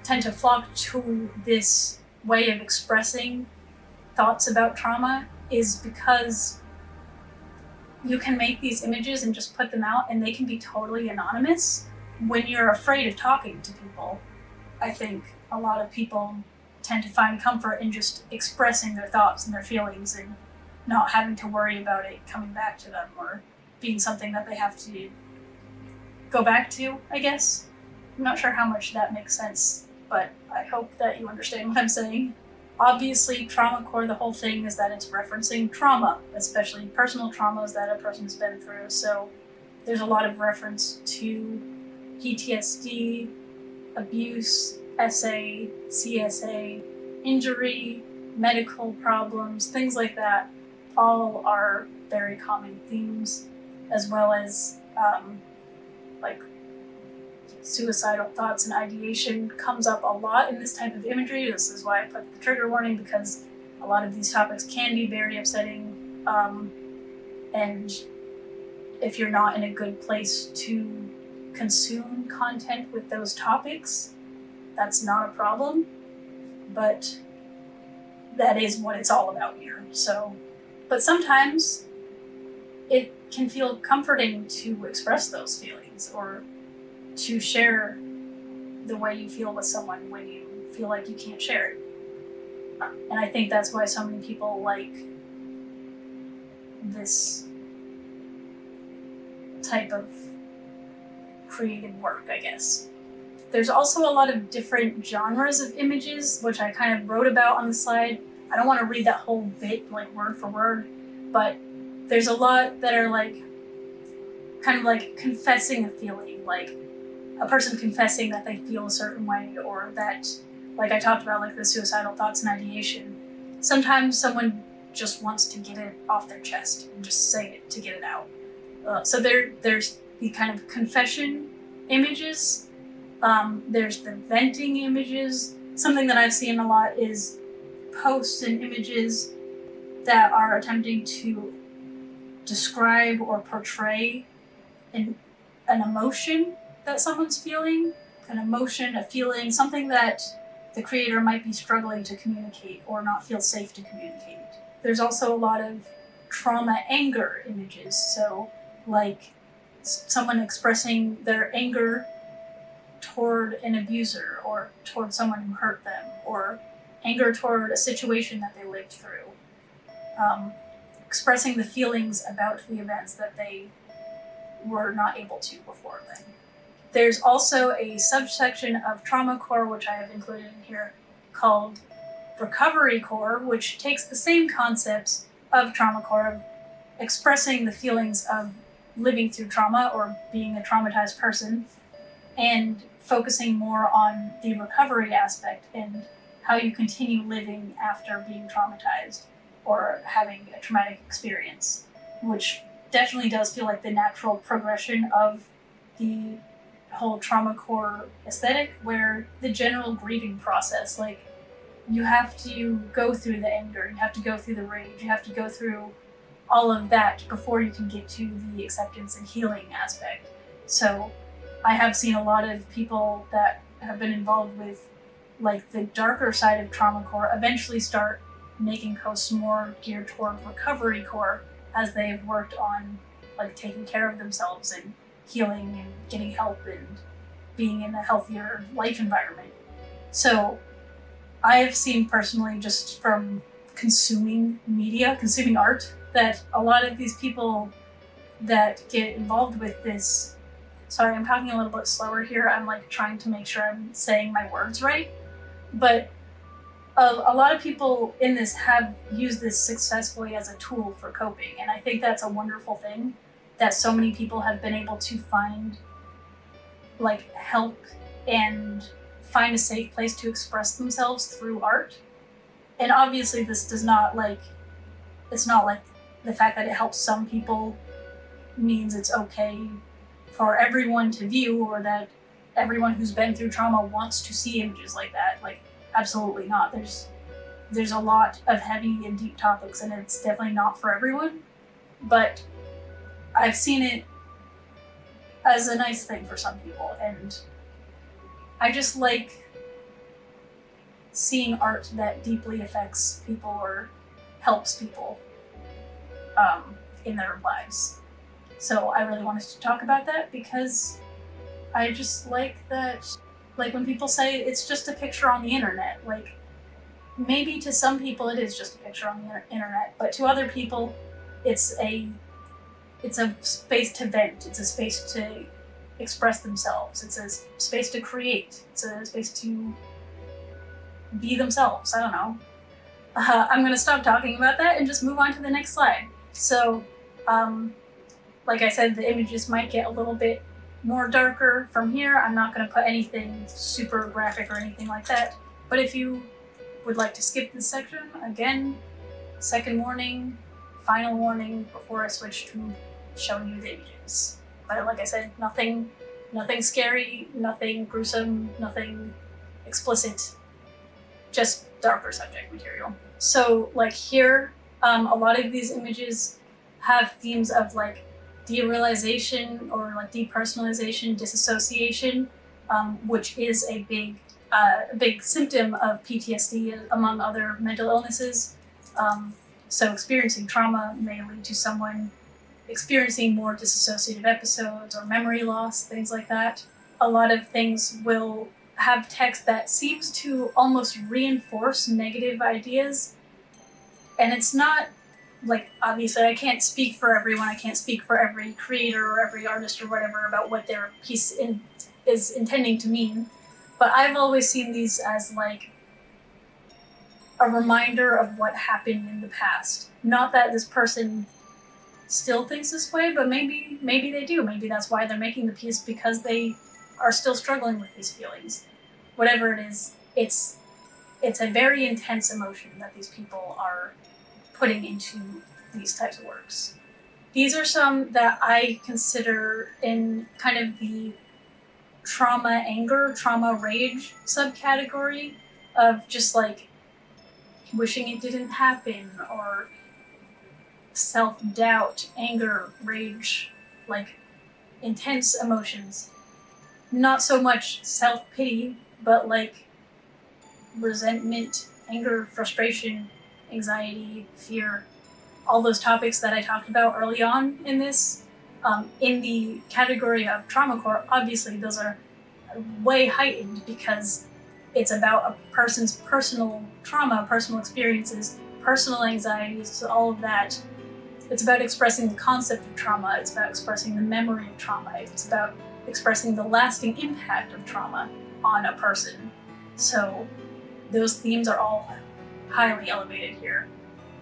tend to flock to this way of expressing thoughts about trauma, is because you can make these images and just put them out and they can be totally anonymous. When you're afraid of talking to people, I think a lot of people tend to find comfort in just expressing their thoughts and their feelings and not having to worry about it coming back to them or being something that they have to go back to, I guess. I'm not sure how much that makes sense, but I hope that you understand what I'm saying. Obviously, trauma core, the whole thing is that it's referencing trauma, especially personal traumas that a person has been through. So there's a lot of reference to PTSD, abuse, SA, CSA, injury, medical problems, things like that. All are very common themes, as well as like suicidal thoughts and ideation comes up a lot in this type of imagery. This is why I put the trigger warning, because a lot of these topics can be very upsetting, and if you're not in a good place to consume content with those topics, that's not a problem, but that is what it's all about here. So, but sometimes it can feel comforting to express those feelings or to share the way you feel with someone when you feel like you can't share it. And I think that's why so many people like this type of creative work, I guess. There's also a lot of different genres of images, which I kind of wrote about on the slide. I don't want to read that whole bit like word for word, but there's a lot that are like kind of like confessing a feeling, like a person confessing that they feel a certain way, or that, like I talked about, like the suicidal thoughts and ideation. Sometimes someone just wants to get it off their chest and just say it to get it out. So there's the kind of confession images. There's the venting images. Something that I've seen a lot is posts and images that are attempting to describe or portray an emotion that someone's feeling, an emotion, a feeling, something that the creator might be struggling to communicate or not feel safe to communicate. There's also a lot of trauma anger images, so like someone expressing their anger toward an abuser or toward someone who hurt them, or anger toward a situation that they lived through. Expressing the feelings about the events that they were not able to before then. There's also a subsection of trauma core, which I have included in here, called recovery core, which takes the same concepts of trauma core, of expressing the feelings of living through trauma or being a traumatized person, and focusing more on the recovery aspect and how you continue living after being traumatized or having a traumatic experience, which definitely does feel like the natural progression of the whole trauma core aesthetic, where the general grieving process, like you have to go through the anger, you have to go through the rage, you have to go through all of that before you can get to the acceptance and healing aspect. So I have seen a lot of people that have been involved with like the darker side of trauma core eventually start making posts more geared toward recovery core as they've worked on like taking care of themselves and healing and getting help and being in a healthier life environment. So I've seen personally, just from consuming media, consuming art, that a lot of these people that get involved with this, sorry, I'm talking a little bit slower here. I'm like trying to make sure I'm saying my words right. But a lot of people in this have used this successfully as a tool for coping. And I think that's a wonderful thing, that so many people have been able to find like help and find a safe place to express themselves through art. And obviously this does not like, it's not like the fact that it helps some people means it's okay for everyone to view, or that everyone who's been through trauma wants to see images like that. Like, absolutely not. There's a lot of heavy and deep topics, and it's definitely not for everyone. But I've seen it as a nice thing for some people, and I just like seeing art that deeply affects people or helps people in their lives. So I really wanted to talk about that because I just like that, like when people say it's just a picture on the internet, like maybe to some people it is just a picture on the internet, but to other people it's a space to vent, it's a space to express themselves, it's a space to create, it's a space to be themselves. I don't know. I'm gonna stop talking about that and just move on to the next slide. So, like I said, the images might get a little bit more darker from here. I'm not gonna put anything super graphic or anything like that, but if you would like to skip this section, again, second warning, final warning before I switch to showing you the images. But like I said, nothing scary, nothing gruesome, nothing explicit, just darker subject material. So like here, a lot of these images have themes of like derealization or like depersonalization, disassociation, which is a big symptom of PTSD among other mental illnesses. So experiencing trauma may lead to someone experiencing more dissociative episodes or memory loss, things like that. A lot of things will have text that seems to almost reinforce negative ideas. And it's not, like, obviously I can't speak for everyone, I can't speak for every creator or every artist or whatever about what their piece is intending to mean, but I've always seen these as like a reminder of what happened in the past. Not that this person still thinks this way, but maybe they do. Maybe that's why they're making the piece, because they are still struggling with these feelings. Whatever it is, it's a very intense emotion that these people are putting into these types of works. These are some that I consider in kind of the trauma anger, trauma rage subcategory of just like wishing it didn't happen, or self-doubt, anger, rage, like intense emotions. Not so much self-pity, but like resentment, anger, frustration, anxiety, fear, all those topics that I talked about early on in this. In the category of trauma core, obviously those are way heightened because it's about a person's personal trauma, personal experiences, personal anxieties, all of that. It's about expressing the concept of trauma, it's about expressing the memory of trauma, it's about expressing the lasting impact of trauma on a person. So those themes are all highly elevated here.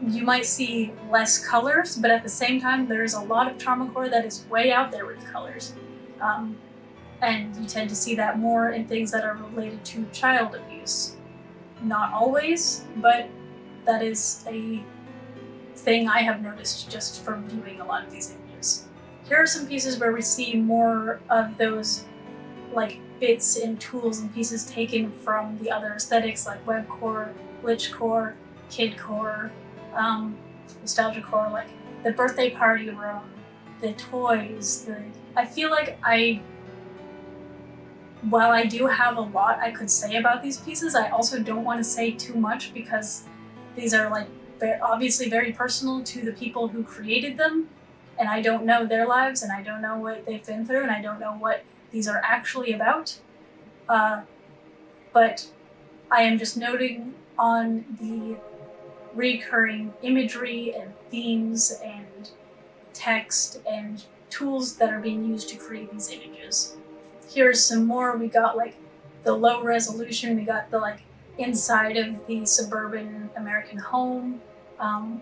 You might see less colors, but at the same time, there's a lot of trauma core that is way out there with colors. And you tend to see that more in things that are related to child abuse. Not always, but that is a thing I have noticed just from viewing a lot of these images. Here are some pieces where we see more of those like bits and tools and pieces taken from the other aesthetics like webcore, glitchcore, kidcore, nostalgiacore, like the birthday party room, the toys. I feel like while I do have a lot I could say about these pieces, I also don't want to say too much because these are like obviously very personal to the people who created them, and I don't know their lives, and I don't know what they've been through, and I don't know what these are actually about. But I am just noting on the recurring imagery and themes and text and tools that are being used to create these images. Here's some more. We got like the low resolution, we got the like inside of the suburban American home.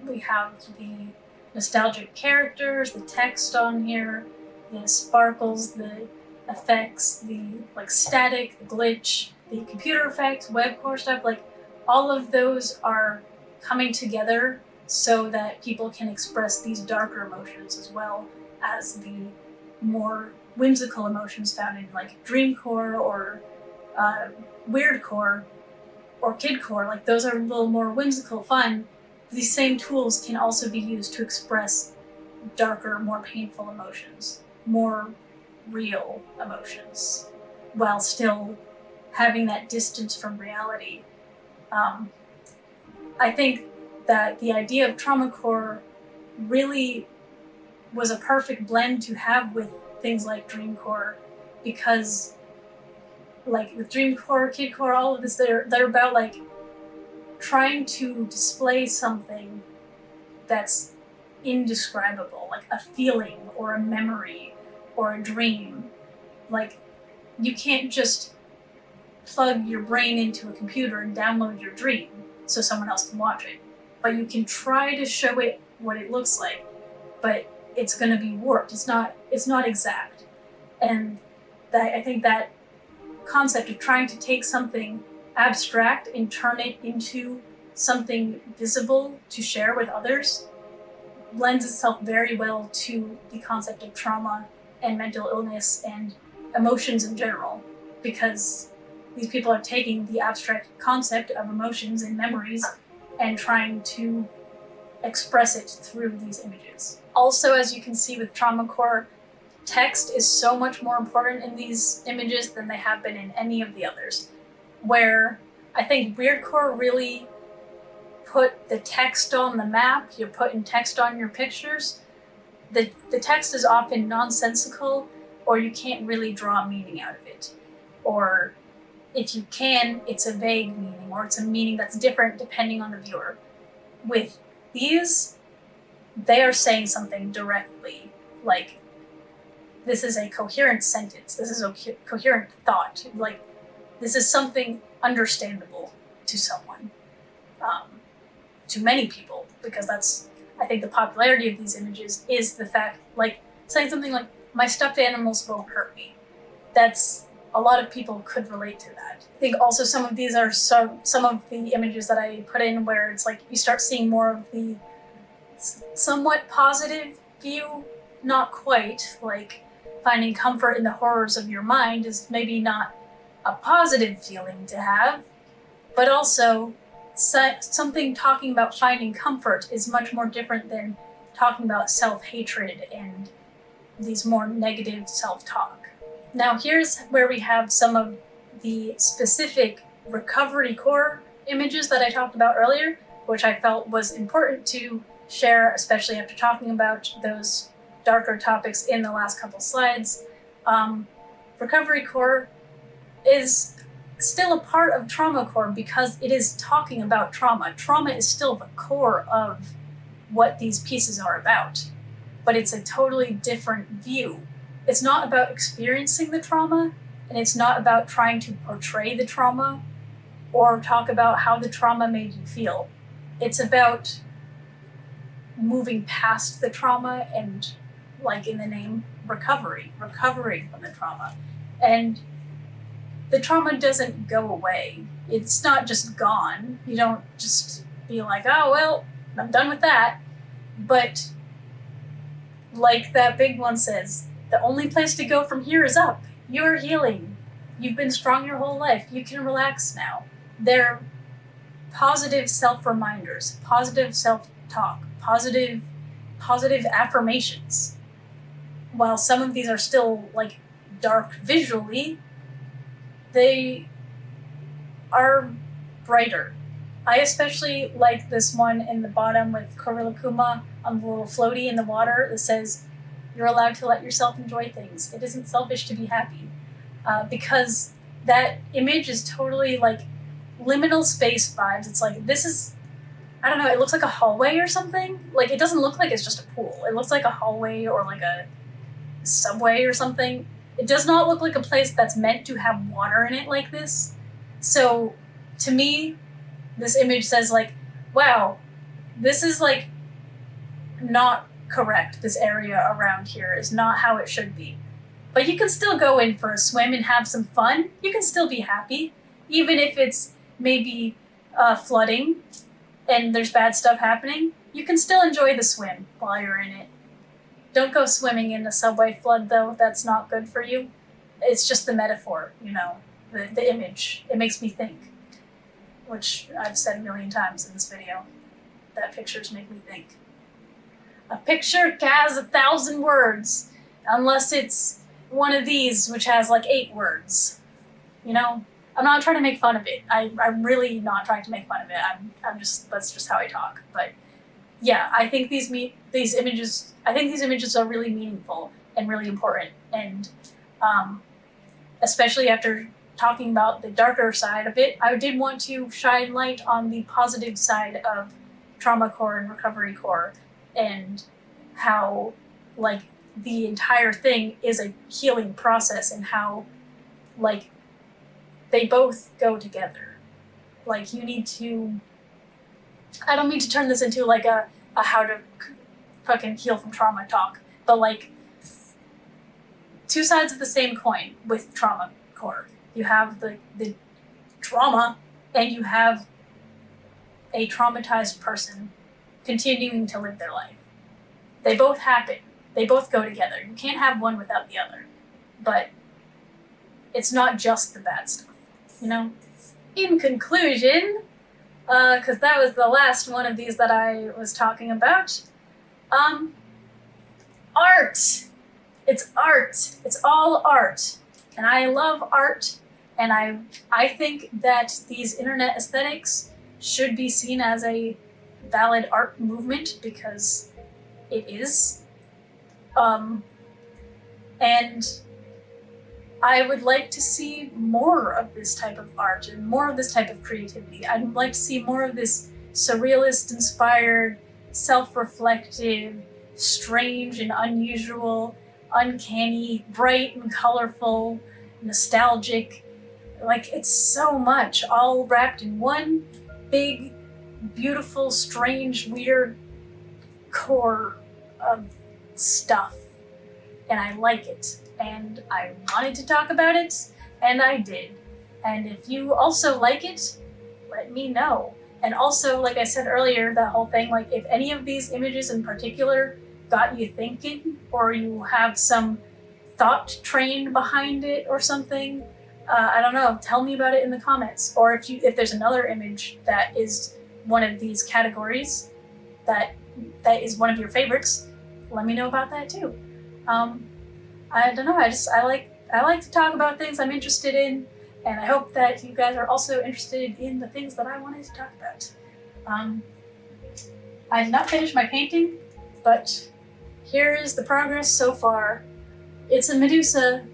We have the nostalgic characters, the text on here, the sparkles, the effects, the like static, the glitch, the computer effects, webcore stuff, like all of those are coming together so that people can express these darker emotions as well as the more whimsical emotions found in like dreamcore or weirdcore or kidcore. Like those are a little more whimsical, fun. These same tools can also be used to express darker, more painful emotions, more real emotions, while still having that distance from reality. I think that the idea of traumacore really was a perfect blend to have with things like dreamcore, because like with dreamcore, kidcore, all of this, they're about like trying to display something that's indescribable, like a feeling or a memory or a dream. Like you can't just plug your brain into a computer and download your dream so someone else can watch it. But you can try to show it what it looks like, but it's going to be warped. It's not exact. And I think that concept of trying to take something abstract and turn it into something visible to share with others lends itself very well to the concept of trauma and mental illness and emotions in general, because these people are taking the abstract concept of emotions and memories and trying to express it through these images. Also, as you can see with traumacore, text is so much more important in these images than they have been in any of the others. Where I think Weirdcore really put the text on the map, you're putting text on your pictures. The text is often nonsensical, or you can't really draw meaning out of it. Or if you can, it's a vague meaning, or it's a meaning that's different depending on the viewer. With these, they are saying something directly, like, this is a coherent sentence, this is a coherent thought, like, this is something understandable to someone, to many people, because that's, I think the popularity of these images is the fact, like, saying something like, my stuffed animals won't hurt me. That's, a lot of people could relate to that. I think also some of these are some of the images that I put in where it's like you start seeing more of the somewhat positive view, not quite, like finding comfort in the horrors of your mind is maybe not a positive feeling to have, but also something talking about finding comfort is much more different than talking about self-hatred and these more negative self-talk. Now here's where we have some of the specific recovery core images that I talked about earlier, which I felt was important to share, especially after talking about those darker topics in the last couple slides. Recovery core is still a part of trauma core because it is talking about trauma. Trauma is still the core of what these pieces are about, but it's a totally different view. It's not about experiencing the trauma, and it's not about trying to portray the trauma or talk about how the trauma made you feel. It's about moving past the trauma and, like in the name, recovering from the trauma. And the trauma doesn't go away. It's not just gone. You don't just be like, oh, well, I'm done with that. But like that big one says, the only place to go from here is up. You're healing. You've been strong your whole life. You can relax now. They're positive self-reminders, positive self-talk, positive affirmations. While some of these are still like dark visually, they are brighter. I especially like this one in the bottom with Korilakuma on the little floaty in the water that says, "You're allowed to let yourself enjoy things. It isn't selfish to be happy." Because that image is totally like liminal space vibes. It's like, this is, I don't know, it looks like a hallway or something. Like, it doesn't look like it's just a pool. It looks like a hallway or like a subway or something. It does not look like a place that's meant to have water in it like this. So, to me, this image says like, wow, this is like not correct. This area around here is not how it should be. But you can still go in for a swim and have some fun. You can still be happy, even if it's maybe flooding and there's bad stuff happening. You can still enjoy the swim while you're in it. Don't go swimming in a subway flood, though. That's not good for you. It's just the metaphor, you know, the image. It makes me think, which I've said a million times in this video, that pictures make me think. A picture has 1,000 words, unless it's one of these, which has like 8 words. You know? I'm not trying to make fun of it. I'm really not trying to make fun of it. I'm just, that's just how I talk. But yeah, I think these images are really meaningful and really important. And especially after talking about the darker side of it, I did want to shine light on the positive side of trauma core and recovery core, and how like the entire thing is a healing process, and how like they both go together. Like, you need to, I don't mean to turn this into like a how to fucking heal from trauma talk, but like, two sides of the same coin with trauma core. You have the trauma, and you have a traumatized person continuing to live their life. They both happen. They both go together. You can't have one without the other. But it's not just the bad stuff, you know? In conclusion, because that was the last one of these that I was talking about, art. It's art. It's all art. And I love art, and I think that these internet aesthetics should be seen as a valid art movement, because it is. And I would like to see more of this type of art and more of this type of creativity. I'd like to see more of this surrealist-inspired, self-reflective, strange and unusual, uncanny, bright and colorful, nostalgic. Like, it's so much, all wrapped in one big, beautiful, strange, weird core of stuff. And I like it. And I wanted to talk about it, and I did. And if you also like it, let me know. And also, like I said earlier, that whole thing, like, if any of these images in particular got you thinking, or you have some thought train behind it or something, I don't know, tell me about it in the comments. Or if there's another image that is one of these categories that is one of your favorites, let me know about that too. I don't know, I like to talk about things I'm interested in, and I hope that you guys are also interested in the things that I wanted to talk about. I did not finish my painting, but here is the progress so far. It's a Medusa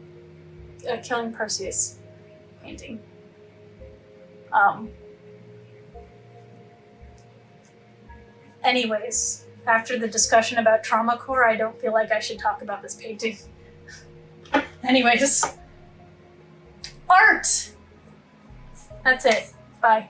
killing Perseus painting. Anyways, after the discussion about trauma core, I don't feel like I should talk about this painting. Anyways, art! That's it. Bye.